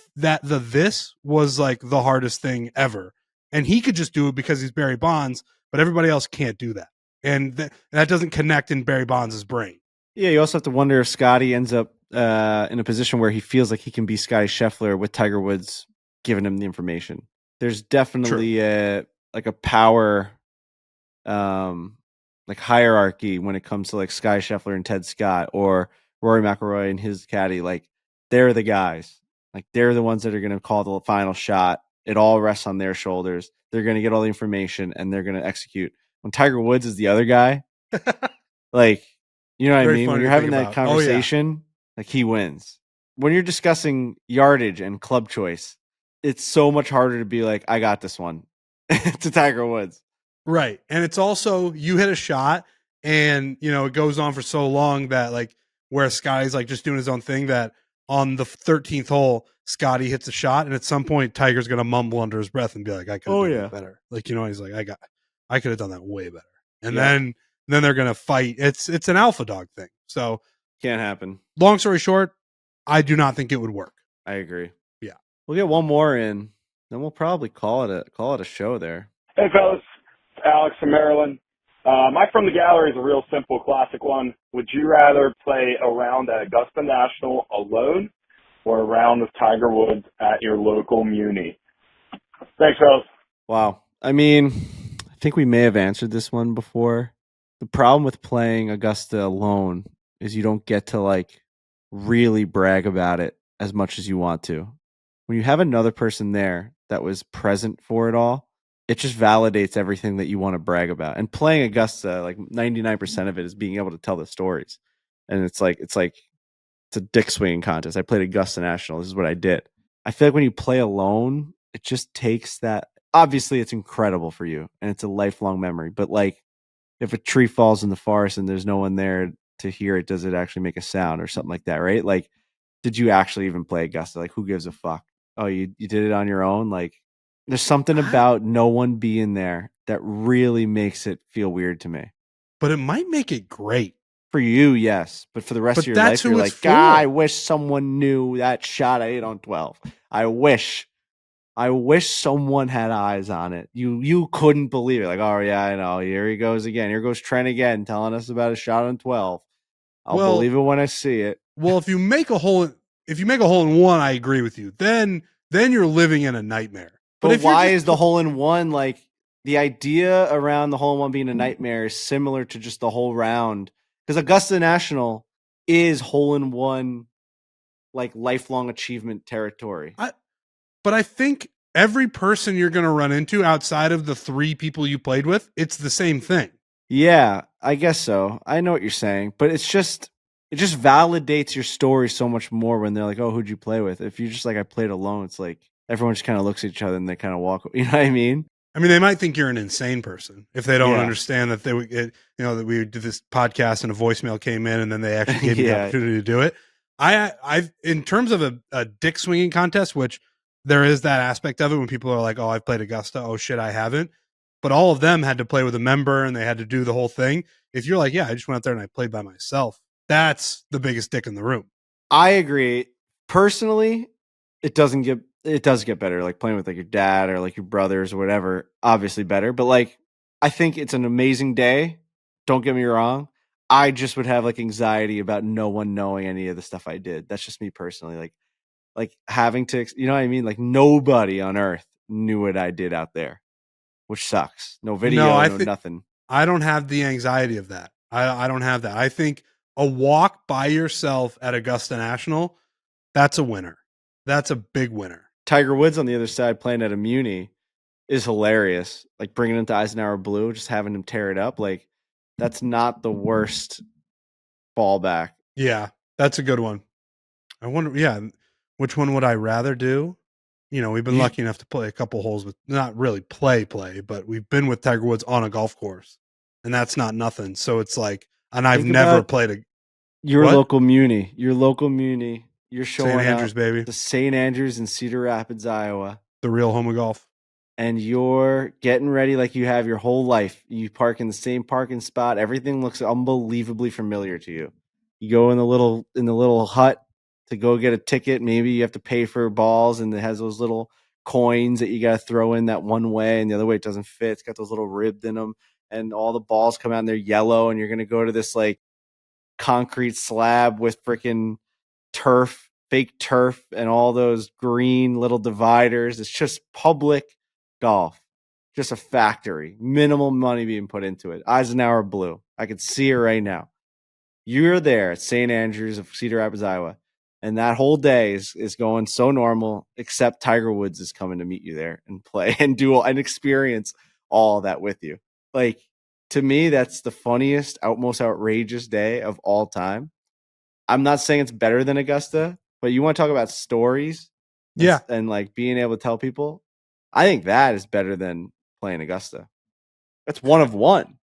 was like the hardest thing ever. And he could just do it because he's Barry Bonds, but everybody else can't do that. And that doesn't connect in Barry Bonds' brain. Yeah, you also have to wonder if Scotty ends up in a position where he feels like he can be Scotty Scheffler with Tiger Woods giving him the information. There's definitely a power hierarchy when it comes to like Scotty Scheffler and Ted Scott or Rory McIlroy and his caddy. Like they're the guys. Like they're the ones that are going to call the final shot. It all rests on their shoulders. They're going to get all the information and they're going to execute. When Tiger Woods is the other guy, like, you know what I mean? When you're having that conversation, like he wins. When you're discussing yardage and club choice, it's so much harder to be like, I got this one to Tiger Woods. Right. And it's also, you hit a shot and, it goes on for so long that like where Scotty's like just doing his own thing that on the 13th hole, Scotty hits a shot. And at some point, Tiger's going to mumble under his breath and be like, I could have done that better. Like, he's like, I could have done that way better. And then they're going to fight. It's an alpha dog thing. So can't happen. Long story short, I do not think it would work. I agree. Yeah. We'll get one more in, then we'll probably call it a show there. Hey fellas, it's Alex from Maryland. My From the Gallery is a real simple classic one. Would you rather play a round at Augusta National alone or a round with Tiger Woods at your local Muni? Thanks, fellas. Wow. I mean, I think we may have answered this one before. The problem with playing Augusta alone is you don't get to like really brag about it as much as you want to. When you have another person there that was present for it all, it just validates everything that you want to brag about. And playing Augusta, like 99% of it is being able to tell the stories. And it's a dick swinging contest. I played Augusta National. This is what I did. I feel like when you play alone, it just takes that. Obviously, it's incredible for you and it's a lifelong memory. But like, if a tree falls in the forest and there's no one there to hear it, does it actually make a sound or something like that? Right? Like, did you actually even play Augusta? Like, who gives a fuck? Oh, you did it on your own? Like, there's something about no one being there that really makes it feel weird to me. But it might make it great. For you, yes. But for the rest of your life, you're like, God, I wish someone knew that shot I hit on 12. I wish someone had eyes on it. You couldn't believe it. Like, oh, yeah, I know. Here he goes again. Here goes Trent again telling us about a shot on 12. I'll believe it when I see it. Well, if you make a hole in one, I agree with you. Then you're living in a nightmare. But why is the hole in one, like, the idea around the hole in one being a nightmare is similar to just the whole round? Because Augusta National is hole in one, like, lifelong achievement territory. But I think every person you're going to run into outside of the 3 people you played with, it's the same thing. Yeah, I guess so. I know what you're saying, but it just validates your story so much more when they're like, "Oh, who'd you play with?" If you're just like, "I played alone," it's like everyone just kind of looks at each other and they kind of walk. You know what I mean? I mean, they might think you're an insane person if they don't understand that that we did this podcast and a voicemail came in and then they actually gave me the opportunity to do it. I've in terms of a dick swinging contest, which there is that aspect of it when people are like, "Oh, I've played Augusta." Oh shit, I haven't. But all of them had to play with a member and they had to do the whole thing. If you're like, "Yeah, I just went out there and I played by myself," that's the biggest dick in the room. I agree. Personally, it does get better. Like playing with like your dad or like your brothers or whatever, obviously better. But like, I think it's an amazing day. Don't get me wrong. I just would have like anxiety about no one knowing any of the stuff I did. That's just me personally. Like having to, you know what I mean? Like nobody on earth knew what I did out there, which sucks. No video, no nothing. I don't have the anxiety of that. I don't have that. I think a walk by yourself at Augusta National, that's a winner. That's a big winner. Tiger Woods on the other side playing at a Muni is hilarious. Like bringing him to Eisenhower Blue, just having him tear it up. Like that's not the worst fallback. Yeah, that's a good one. I wonder, which one would I rather do? You know, we've been lucky enough to play a couple holes with, not really play, but we've been with Tiger Woods on a golf course, and that's not nothing. So it's like, and I've never played your local Muni. You're showing St. Andrews, baby. The St. Andrews in Cedar Rapids, Iowa. The real home of golf. And you're getting ready like you have your whole life. You park in the same parking spot. Everything looks unbelievably familiar to you. You go in the little hut to go get a ticket. Maybe you have to pay for balls, and it has those little coins that you got to throw in that one way, and the other way it doesn't fit. It's got those little ribbed in them, and all the balls come out and they're yellow, and you're going to go to this like concrete slab with freaking turf, fake turf, and all those green little dividers. It's just public golf, just a factory, minimal money being put into it. Eisenhower Blue. I could see it right now. You're there at St. Andrews of Cedar Rapids, Iowa, and that whole day is going so normal, except Tiger Woods is coming to meet you there and play and do and experience all that with you. Like, to me, that's the funniest, most outrageous day of all time. I'm not saying it's better than Augusta, but you want to talk about stories, and like being able to tell people. I think that is better than playing Augusta. That's one of one.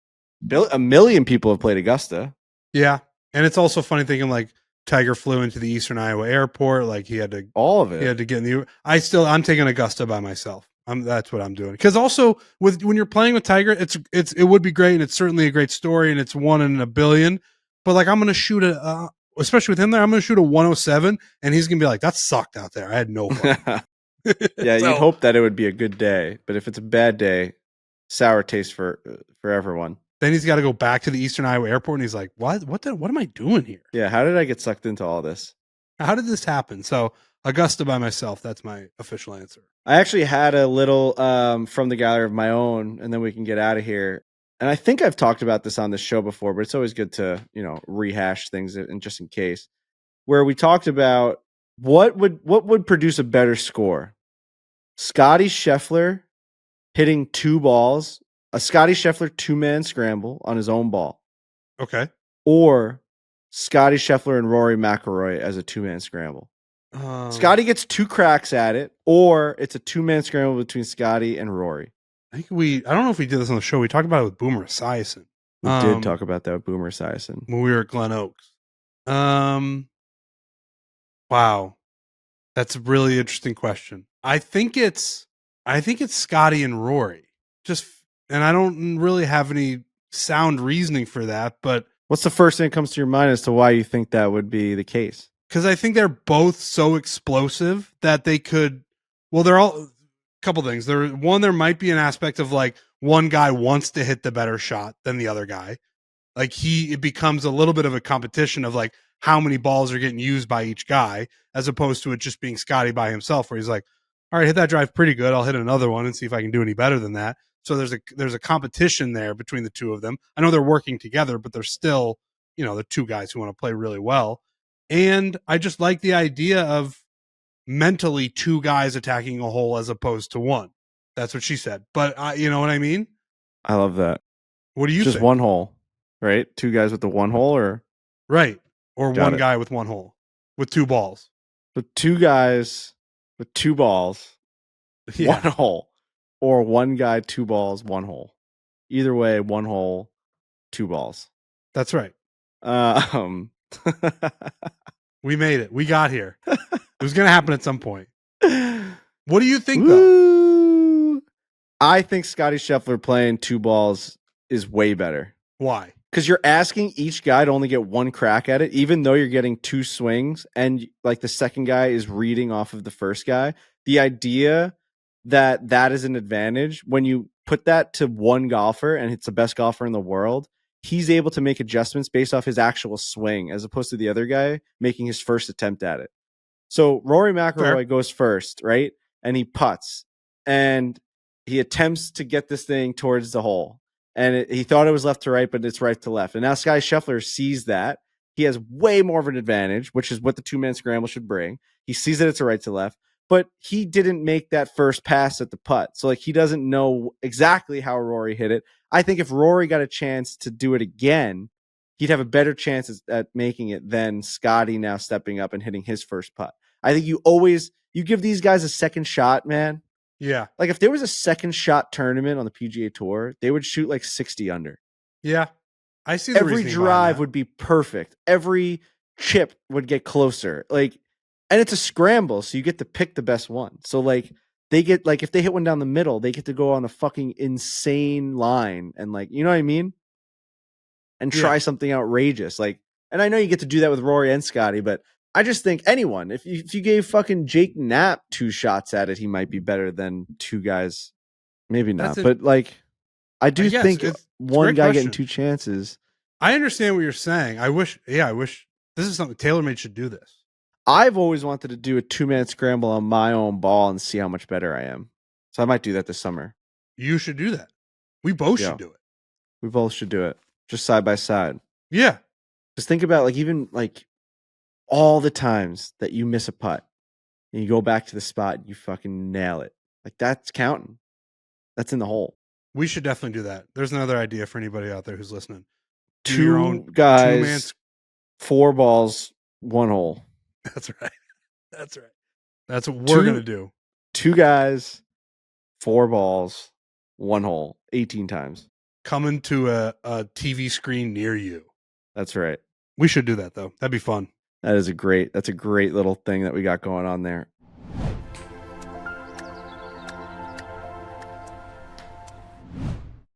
A million people have played Augusta. Yeah, and it's also funny thinking like Tiger flew into the Eastern Iowa airport, like he had to all of it. He had to get in the. I'm taking Augusta by myself. That's what I'm doing. Because also when you're playing with Tiger, it would be great, and it's certainly a great story, and it's 1 in a billion. But like I'm going to shoot especially with him there, I'm going to shoot a 107, and he's going to be like, that sucked out there. I had no fun. Yeah, you'd hope that it would be a good day, but if it's a bad day, sour taste for everyone. Then he's got to go back to the Eastern Iowa airport, and he's like, what am I doing here? Yeah, how did I get sucked into all this? How did this happen? So Augusta by myself, that's my official answer. I actually had a little from the gallery of my own, and then we can get out of here. And I think I've talked about this on the show before, but it's always good to, rehash things and just in case. Where we talked about what would produce a better score. Scotty Scheffler hitting 2 balls, a Scotty Scheffler 2-man scramble on his own ball. Okay. Or Scotty Scheffler and Rory McIlroy as a 2-man scramble. Scotty gets 2 cracks at it, or it's a 2-man scramble between Scotty and Rory. I don't know if we did this on the show. We talked about it with Boomer Esiason. We did talk about that with Boomer Esiason when we were at Glen Oaks. Wow. That's a really interesting question. I think it's Scotty and Rory. And I don't really have any sound reasoning for that, but what's the first thing that comes to your mind as to why you think that would be the case? Because I think they're both so explosive that they could. Well, they're all a couple things. There might be an aspect of like one guy wants to hit the better shot than the other guy. Like it becomes a little bit of a competition of like how many balls are getting used by each guy, as opposed to it just being Scotty by himself, where he's like, all right, hit that drive pretty good. I'll hit another one and see if I can do any better than that. So there's a competition there between the two of them. I know they're working together, but they're still, the two guys who want to play really well. And I just like the idea of mentally 2 guys attacking a hole as opposed to 1. That's what she said. But you know what I mean? I love that. What do you think? Just 1 hole, right? 2 guys with the 1 hole, or right, or 1 guy with 1 hole with 2 balls. But 2 guys with 2 balls, 1 hole, or 1 guy 2 balls 1 hole. Either way, 1 hole, 2 balls. That's right. We made it. We got here. It was going to happen at some point. What do you think, though? I think Scotty Scheffler playing 2 balls is way better. Why? Because you're asking each guy to only get 1 crack at it, even though you're getting 2 swings, and like the second guy is reading off of the first guy. The idea that is an advantage, when you put that to 1 golfer and it's the best golfer in the world, he's able to make adjustments based off his actual swing, as opposed to the other guy making his first attempt at it. So Rory McIlroy goes first, right? And he putts, and he attempts to get this thing towards the hole. And he thought it was left to right, but it's right to left. And now Scotty Scheffler sees that. He has way more of an advantage, which is what the 2-man scramble should bring. He sees that it's a right to left, but he didn't make that first pass at the putt. So like he doesn't know exactly how Rory hit it. I think if Rory got a chance to do it again, he'd have a better chance at making it than Scotty now stepping up and hitting his first putt. I think you give these guys a second shot, man. Yeah. Like if there was a second shot tournament on the PGA Tour, they would shoot like 60 under. Yeah. I see the every drive would be perfect. Every chip would get closer. Like, and it's a scramble, so you get to pick the best one. So like they get like if they hit one down the middle, they get to go on a fucking insane line and like, you know what I mean? And try something outrageous. Like, and I know you get to do that with Rory and Scotty, but I just think anyone, if you gave fucking Jake Knapp 2 shots at it, he might be better than 2 guys. Maybe not, but like I do think one guy getting 2 chances. I understand what you're saying. I wish this is something TaylorMade should do this. I've always wanted to do a 2-man scramble on my own ball and see how much better I am. So I might do that this summer. You should do that. We both should do it. We both should do it. Just side by side. Yeah. Just think about like even like all the times that you miss a putt and you go back to the spot and you fucking nail it. Like that's counting. That's in the hole. We should definitely do that. There's another idea for anybody out there who's listening. Do 2 your own guys, 4 balls, 1 hole. That's right. That's right. That's what we're going to do. 2 guys, 4 balls, 1 hole, 18 times. Coming to a TV screen near you. That's right. We should do that though. That'd be fun. That's a great little thing that we got going on there.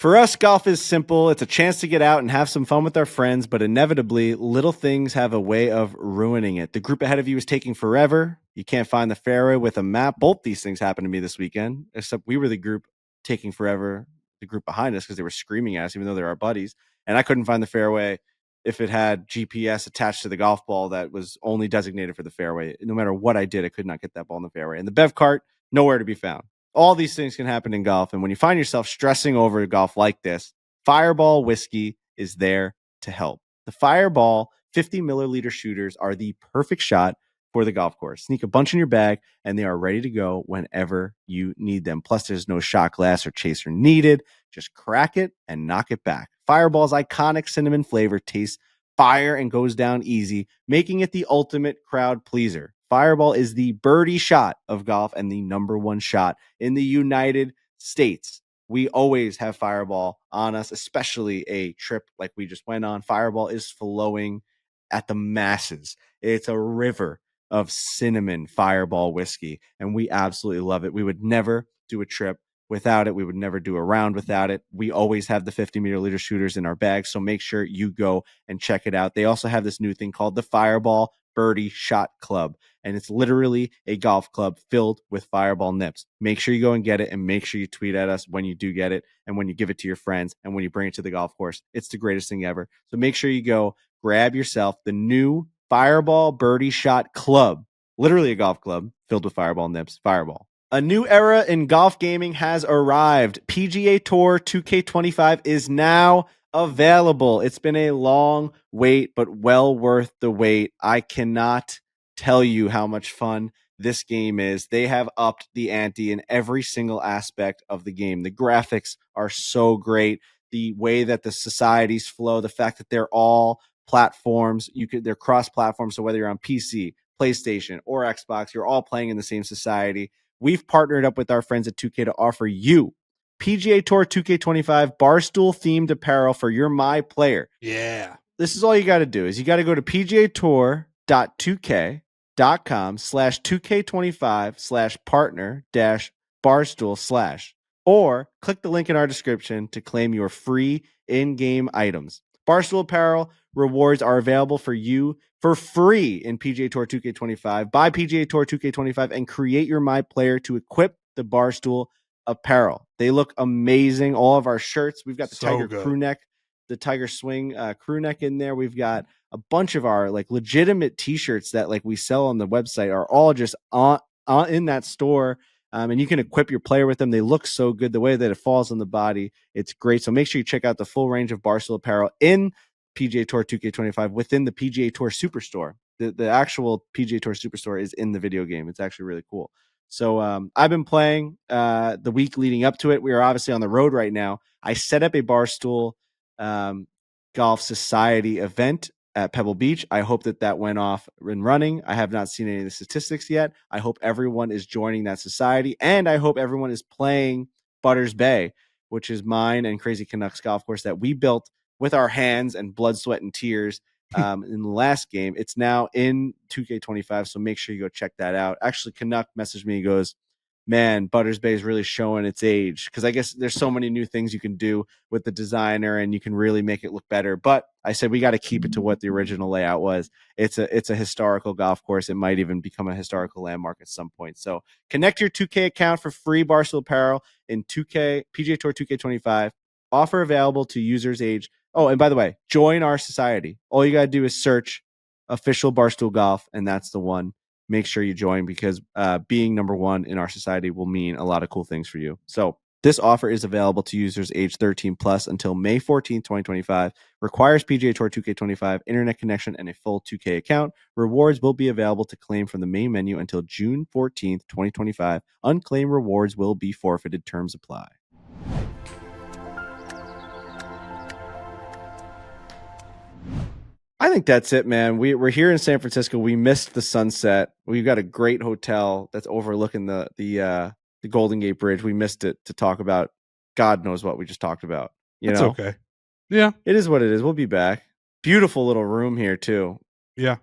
For us, golf is simple. It's a chance to get out and have some fun with our friends, but inevitably, little things have a way of ruining it. The group ahead of you is taking forever. You can't find the fairway with a map. Both these things happened to me this weekend, except we were the group taking forever, the group behind us, because they were screaming at us, even though they're our buddies. And I couldn't find the fairway if it had GPS attached to the golf ball that was only designated for the fairway. No matter what I did, I could not get that ball in the fairway. And the Bev cart, nowhere to be found. All these things can happen in golf. And when you find yourself stressing over golf like this, Fireball Whiskey is there to help. The Fireball 50 milliliter shooters are the perfect shot for the golf course. Sneak a bunch in your bag, and they are ready to go whenever you need them. Plus, there's no shot glass or chaser needed. Just crack it and knock it back. Fireball's iconic cinnamon flavor tastes fire and goes down easy, making it the ultimate crowd pleaser. Fireball is the birdie shot of golf and the number one shot in the United States. We always have Fireball on us, especially a trip like we just went on. Fireball is flowing at the masses. It's a river of cinnamon Fireball whiskey, and we absolutely love it. We would never do a trip without it. We would never do a round without it. We always have the 50-meter leader shooters in our bag, so make sure you go and check it out. They also have this new thing called the Fireball Birdie Shot Club, and it's literally a golf club filled with Fireball nips. Make sure you go and get it, and make sure you tweet at us when you do get it, and when you give it to your friends, and when you bring it to the golf course. It's the greatest thing ever. So make sure you go grab yourself the new Fireball Birdie Shot Club, literally a golf club filled with Fireball nips. Fireball. A new era in golf gaming has arrived. PGA Tour 2K25 is now available. It's been a long wait, but well worth the wait. I cannot tell you how much fun this game is. They have upped the ante in every single aspect of the game. The graphics are so great. The way that the societies flow, the fact that they're all platforms, they're cross-platform. So whether you're on PC, PlayStation, or Xbox, you're all playing in the same society. We've partnered up with our friends at 2K to offer you PGA Tour 2K25 Barstool themed apparel for your My Player. Yeah. This is all you got to do is you got to go to pgatour.2k.com/2k25/partner-barstool/ or click the link in our description to claim your free in-game items. Barstool apparel rewards are available for you for free in PGA Tour 2K25. Buy PGA Tour 2K25 and create your My Player to equip the Barstool apparel. They look amazing. All of our shirts, we've got the Tiger crew neck, the Tiger swing crew neck in there. We've got a bunch of our like legitimate t-shirts that like we sell on the website are all just on in that store. And you can equip your player with them. They look so good. The way that it falls on the body, it's great. So make sure you check out the full range of Barstool apparel in PGA Tour 2K25 within the PGA Tour Superstore. The actual PGA Tour Superstore is in the video game. It's actually really cool. So I've been playing the week leading up to it. We are obviously on the road right now. I set up a Barstool Golf Society event at Pebble Beach. I hope that went off and running. I have not seen any of the statistics yet. I hope everyone is joining that society, and I hope everyone is playing Butters Bay, which is mine and Crazy Canucks golf course that we built with our hands and blood, sweat, and tears in the last game. It's now in 2K25, so make sure you go check that out. Actually, Canuck messaged me. He goes, man, Butters Bay is really showing its age, because I guess there's so many new things you can do with the designer and you can really make it look better. But I said we got to keep it to what the original layout was. It's a historical golf course. It might even become a historical landmark at some point. So connect your 2K account for free Barstool apparel in 2K PGA Tour 2K25. Offer available to users age. Oh, and by the way, join our society. All you got to do is search official Barstool Golf, and that's the one. Make sure you join, because being number one in our society will mean a lot of cool things for you. So this offer is available to users age 13 plus until May 14th, 2025. Requires PGA Tour 2K25 internet connection and a full 2K account. Rewards will be available to claim from the main menu until June 14th, 2025. Unclaimed rewards will be forfeited. Terms apply. I think that's it, man. We're here in San Francisco. We missed the sunset. We've got a great hotel that's overlooking the Golden Gate Bridge. We missed it to talk about God knows what we just talked about. It's okay. Yeah. It is what it is. We'll be back. Beautiful little room here too. Yeah.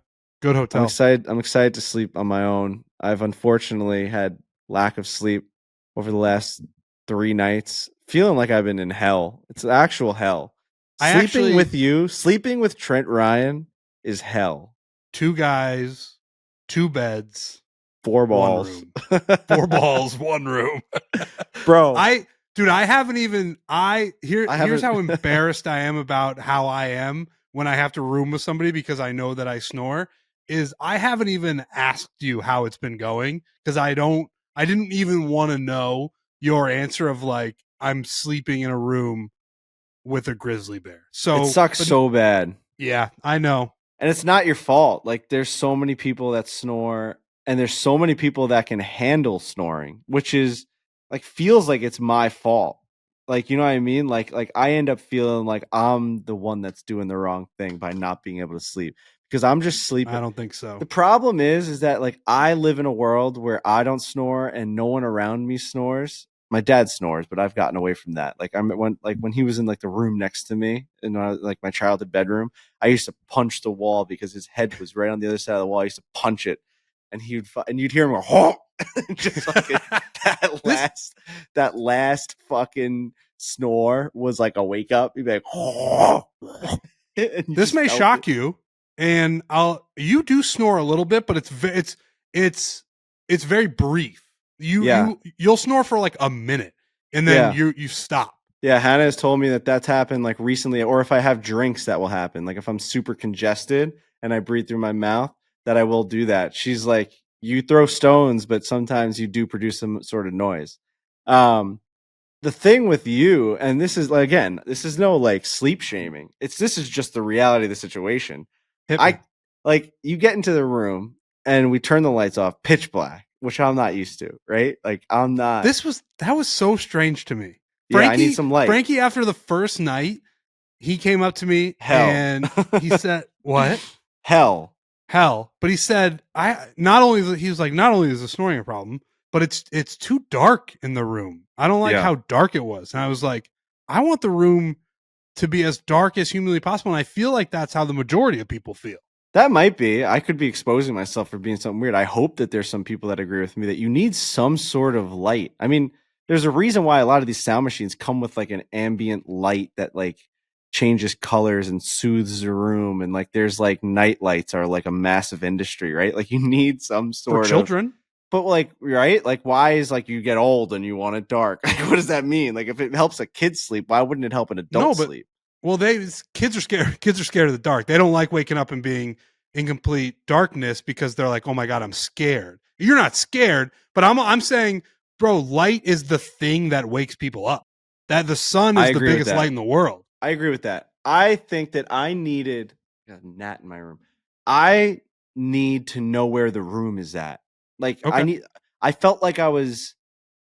Good hotel. I'm excited to sleep on my own. I've unfortunately had lack of sleep over the last 3 nights. Feeling like I've been in hell. It's actual hell. Sleeping with Trent Ryan is hell. 2 guys, 2 beds, 4 balls. 1 room. 4 balls, 1 room. Bro. Here's how embarrassed I am about how I am when I have to room with somebody because I know that I snore, is I haven't even asked you how it's been going, because I didn't even want to know your answer of like, I'm sleeping in a room with a grizzly bear. So it sucks so bad. Yeah, I know. And it's not your fault. Like there's so many people that snore and there's so many people that can handle snoring, which is like feels like it's my fault. Like, you know what I mean? Like I end up feeling like I'm the one that's doing the wrong thing by not being able to sleep because I'm just sleeping. I don't think so. The problem is that like I live in a world where I don't snore and no one around me snores. My dad snores, but I've gotten away from that. Like when he was in like the room next to me in like my childhood bedroom, I used to punch the wall because his head was right on the other side of the wall. I used to punch it, and you'd hear him go, "Oh!" Just like that last fucking snore was like a wake up. You'd be like, "Oh!" This may shock you, and you do snore a little bit, but it's very brief. You'll snore for like a minute, and then you stop. Yeah, Hannah has told me that that's happened like recently, or if I have drinks, that will happen. Like if I'm super congested and I breathe through my mouth, that I will do that. She's like, you throw stones, but sometimes you do produce some sort of noise. The thing with you, and this is again, this is no like sleep shaming. This is just the reality of the situation. Like you get into the room and we turn the lights off, pitch black, which I'm not used to, right? Like I'm not. That was so strange to me. Frankie, I need some light. Frankie, after the first night, he came up to me and he said, "What? Hell." But he said, not only is the snoring a problem, but it's too dark in the room. I don't like how dark it was." And I was like, I want the room to be as dark as humanly possible. And I feel like that's how the majority of people feel. That might be. I could be exposing myself for being something weird. I hope that there's some people that agree with me that you need some sort of light. I mean, there's a reason why a lot of these sound machines come with like an ambient light that like changes colors and soothes the room. And like there's like night lights are like a massive industry, right? Like you need some sort for children. But like, right? Like why is like you get old and you want it dark? Like, what does that mean? Like if it helps a kid sleep, why wouldn't it help an adult sleep? Well, kids are scared. Kids are scared of the dark. They don't like waking up and being in complete darkness because they're like, "Oh my God, I'm scared." You're not scared, but I'm saying, bro, light is the thing that wakes people up. That the sun is the biggest light in the world. I agree with that. I think that I needed a gnat in my room. I need to know where the room is at. Like I felt like I was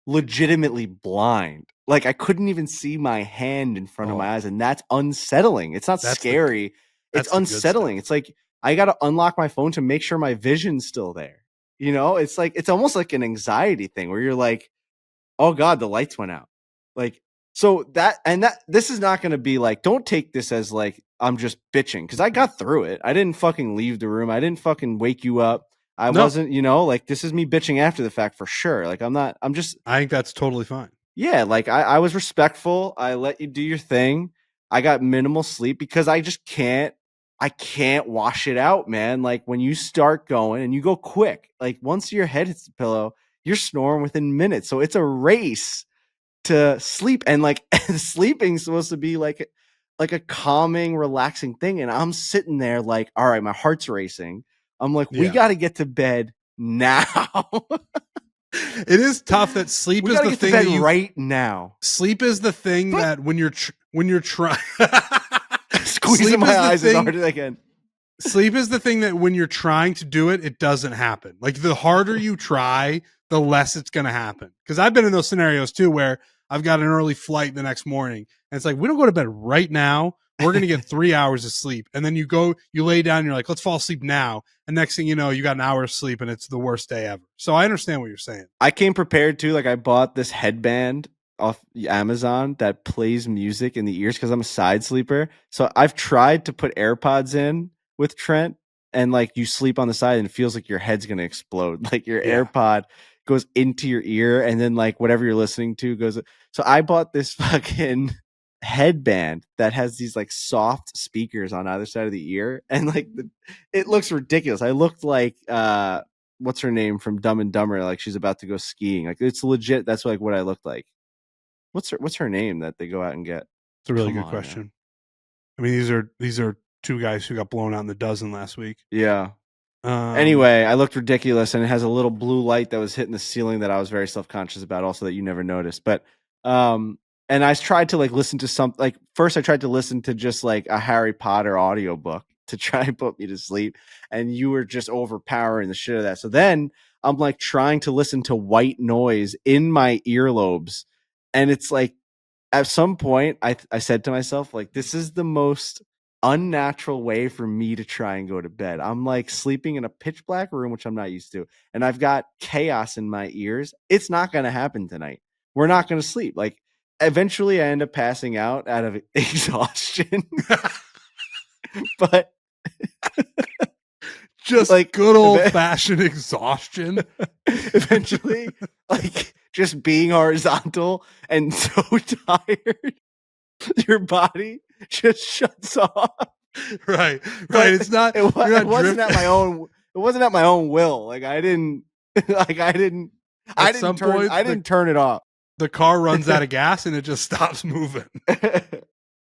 legitimately blind. Like I couldn't even see my hand in front of my eyes, and that's unsettling. It's not scary. It's unsettling. It's like I got to unlock my phone to make sure my vision's still there. You know, it's like it's almost like an anxiety thing where you're like, "Oh God, the lights went out." Like so that this is not going to be like, don't take this as like I'm just bitching because I got through it. I didn't fucking leave the room. I didn't fucking wake you up. I wasn't, like this is me bitching after the fact for sure. Like I think that's totally fine. Yeah. Like I was respectful. I let you do your thing. I got minimal sleep because I can't wash it out, man. Like when you start going and you go quick, like once your head hits the pillow, you're snoring within minutes. So it's a race to sleep. And like sleeping's supposed to be like a calming, relaxing thing. And I'm sitting there like, all right, my heart's racing. I'm like, we got to get to bed now. It is tough that sleep is the thing that right now. Sleep is the thing that when you're trying squeezing my eyes as hard as I can. Sleep is the thing that when you're trying to do it, it doesn't happen. Like the harder you try, the less it's going to happen. Because I've been in those scenarios too, where I've got an early flight the next morning, and it's like, we don't go to bed right now. We're going to get 3 hours of sleep. And then you lay down and you're like, let's fall asleep now. And next thing you know, you got an hour of sleep and it's the worst day ever. So I understand what you're saying. I came prepared too. Like I bought this headband off Amazon that plays music in the ears because I'm a side sleeper. So I've tried to put AirPods in with Trent, and like you sleep on the side and it feels like your head's going to explode. Like your AirPod goes into your ear and then like whatever you're listening to goes. So I bought this fucking headband that has these like soft speakers on either side of the ear, and like it looks ridiculous. I looked like what's her name from Dumb and Dumber, like she's about to go skiing. Like it's legit. That's like what I looked like. What's her name that they go out and get? It's a really good question. Man. I mean, these are two guys who got blown out in the dozen last week. Yeah. Anyway, I looked ridiculous, and it has a little blue light that was hitting the ceiling that I was very self-conscious about, also that you never noticed. But and I tried to like listen to first I tried to listen to just like a Harry Potter audiobook, to try and put me to sleep. And you were just overpowering the shit of that. So then I'm like trying to listen to white noise in my earlobes. And it's like, at some point I said to myself, like, this is the most unnatural way for me to try and go to bed. I'm like sleeping in a pitch black room, which I'm not used to. And I've got chaos in my ears. It's not going to happen tonight. We're not going to sleep. Like, eventually I end up passing out of exhaustion. But just like good old fashioned exhaustion. Eventually, like, just being horizontal and so tired, your body just shuts off. Right. But it's not. It wasn't at my own. It wasn't at my own will. Like, I didn't. Like, I didn't turn it off. The car runs out of gas and it just stops moving.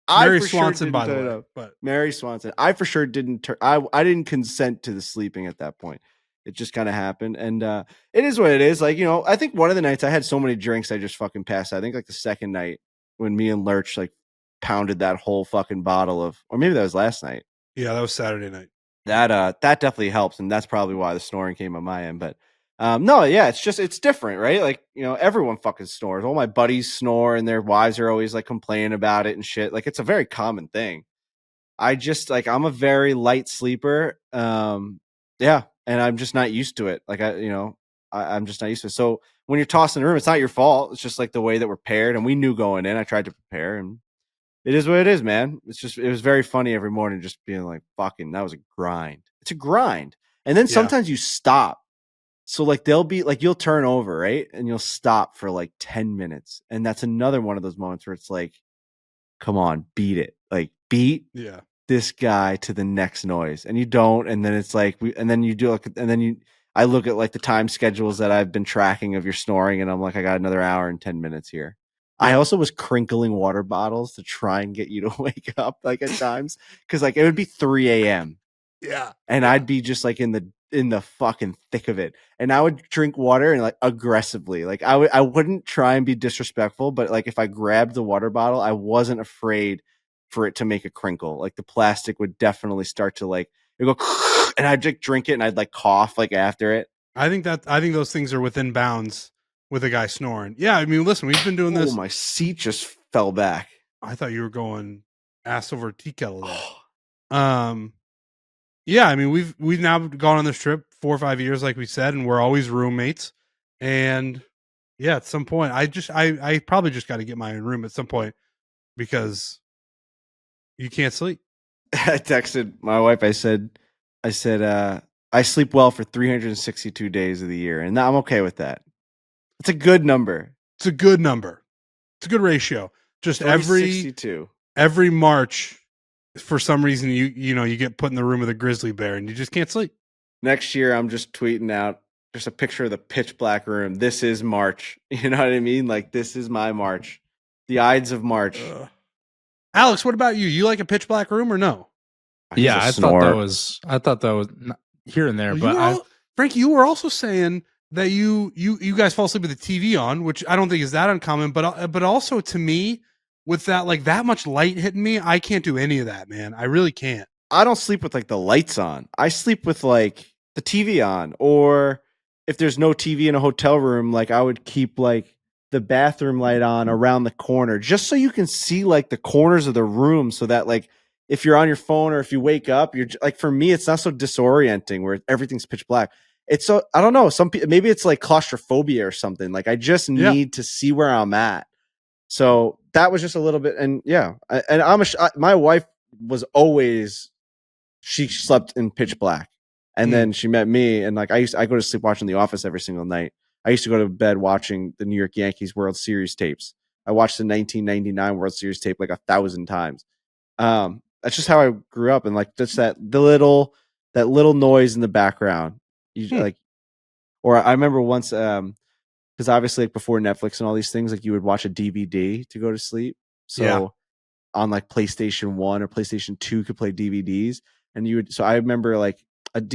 Mary Swanson, by the way. But Mary Swanson. I for sure didn't turn. I didn't consent to the sleeping at that point. It just kind of happened, and it is what it is. Like, you know, I think one of the nights I had so many drinks I just fucking passed out. I think like the second night when me and Lurch like pounded that whole fucking bottle of, or maybe that was last night. Yeah, that was Saturday night. That definitely helps, and that's probably why the snoring came on my end. But no, yeah, it's different, right? Like, you know, everyone fucking snores. All my buddies snore, and their wives are always like complaining about it and shit. Like, it's a very common thing. I just, like, I'm a very light sleeper. Yeah. And I'm just not used to it. Like, I'm just not used to it. So when you're tossing the room, it's not your fault. It's just like the way that we're paired. And we knew going in, I tried to prepare, and it is what it is, man. It was very funny every morning, just being like, fucking, that was a grind. It's a grind. And then sometimes you stop. So like, they'll be like, you'll turn over, right? And you'll stop for like 10 minutes. And that's another one of those moments where it's like, come on, beat it. Like, beat this guy to the next noise. And you don't. And then it's like, I look at like the time schedules that I've been tracking of your snoring, and I'm like, I got another hour and 10 minutes here. I also was crinkling water bottles to try and get you to wake up, like, at times. Cause like, it would be 3 a.m. Yeah. And I'd be just like in the fucking thick of it. And I would drink water and like aggressively, like I wouldn't try and be disrespectful, but like if I grabbed the water bottle, I wasn't afraid for it to make a crinkle. Like, the plastic would definitely start to like, it go, and I'd like drink it and I'd like cough like after it. I think those things are within bounds with a guy snoring. Yeah. I mean, listen, we've been doing this. Oh, my seat just fell back. I thought you were going ass over tea kettle there. Yeah, I mean, we've now gone on this trip 4 or 5 years, like we said, and we're always roommates. And yeah, at some point, I probably just got to get my own room at some point, because you can't sleep. I texted my wife. I said, I sleep well for 362 days of the year, and I'm okay with that. It's a good number. It's a good number. It's a good ratio. Just every March, for some reason, you get put in the room with a grizzly bear and you just can't sleep. Next year, I'm just tweeting out just a picture of the pitch black room. This is March. You know what I mean? Like, this is my March. The Ides of March. Alex, what about you? You like a pitch black room or no? Yeah, I thought that was here and there. Well, but Frankie, you were also saying that you guys fall asleep with the TV on, which I don't think is that uncommon. But also, to me, with that, like, that much light hitting me, I can't do any of that, man. I really can't. I don't sleep with like the lights on. I sleep with like the TV on, or if there's no TV in a hotel room, like, I would keep like the bathroom light on around the corner, just so you can see like the corners of the room, so that like if you're on your phone or if you wake up, you're like, for me, it's not so disorienting where everything's pitch black. It's so, I don't know. Some people, maybe it's like claustrophobia or something. Like, I just need to see where I'm at. So that was just a little bit. And yeah, my wife was always, she slept in pitch black, and then she met me, and like, I go to sleep watching The Office every single night. I used to go to bed watching the New York Yankees World Series tapes. I watched the 1999 World Series tape like 1,000 times. That's just how I grew up, and like, just that little noise in the background. Like, or I remember once, because obviously, like, before Netflix and all these things, like, you would watch a DVD to go to sleep. So on like PlayStation 1 or PlayStation 2 could play DVDs, and so I remember like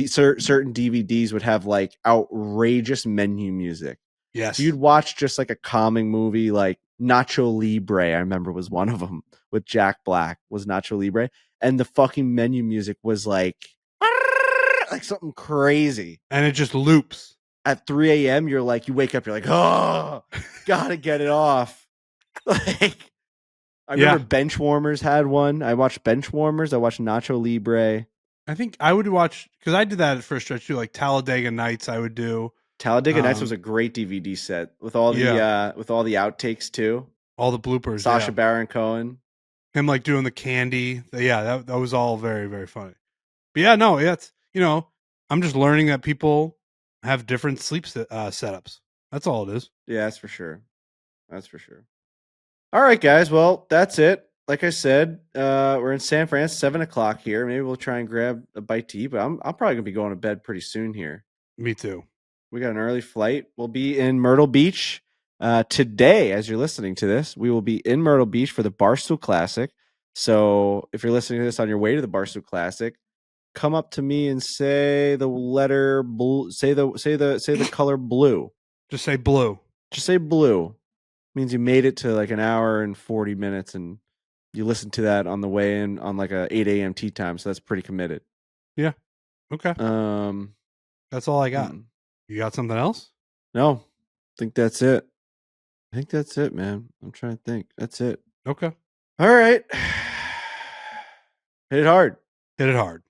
certain DVDs would have like outrageous menu music. Yes. So you'd watch just like a calming movie, like Nacho Libre, I remember was one of them, with Jack Black, was Nacho Libre. and the fucking menu music was like something crazy. And it just loops. At 3 a.m., you wake up, you're like, oh, gotta get it off. Like, I remember Benchwarmers had one. I watched Benchwarmers. I watched Nacho Libre. I think I would watch, because I did that for a stretch too, like Talladega Nights I would do. Talladega Nights was a great DVD set with all the outtakes too. All the bloopers. Sacha Baron Cohen. Him like doing the candy. That was all very, very funny. But yeah, no, it's, I'm just learning that people have different sleep setups. That's all it is. Yeah, that's for sure. That's for sure. All right, guys. Well, that's it. Like I said, we're in San Fran, 7:00 here. Maybe we'll try and grab a bite to eat, but I'm probably gonna be going to bed pretty soon here. Me too. We got an early flight. We'll be in Myrtle Beach today. As you're listening to this, we will be in Myrtle Beach for the Barstool Classic. So if you're listening to this on your way to the Barstool Classic, come up to me and say the letter blue. Say the color blue. Just say blue. Just say blue. Means you made it to like an hour and 40 minutes, and you listened to that on the way in on like a 8 a.m. tea time. So that's pretty committed. Yeah. Okay. That's all I got. You got something else? No, I think that's it. I think that's it, man. I'm trying to think. That's it. Okay. All right. Hit it hard. Hit it hard.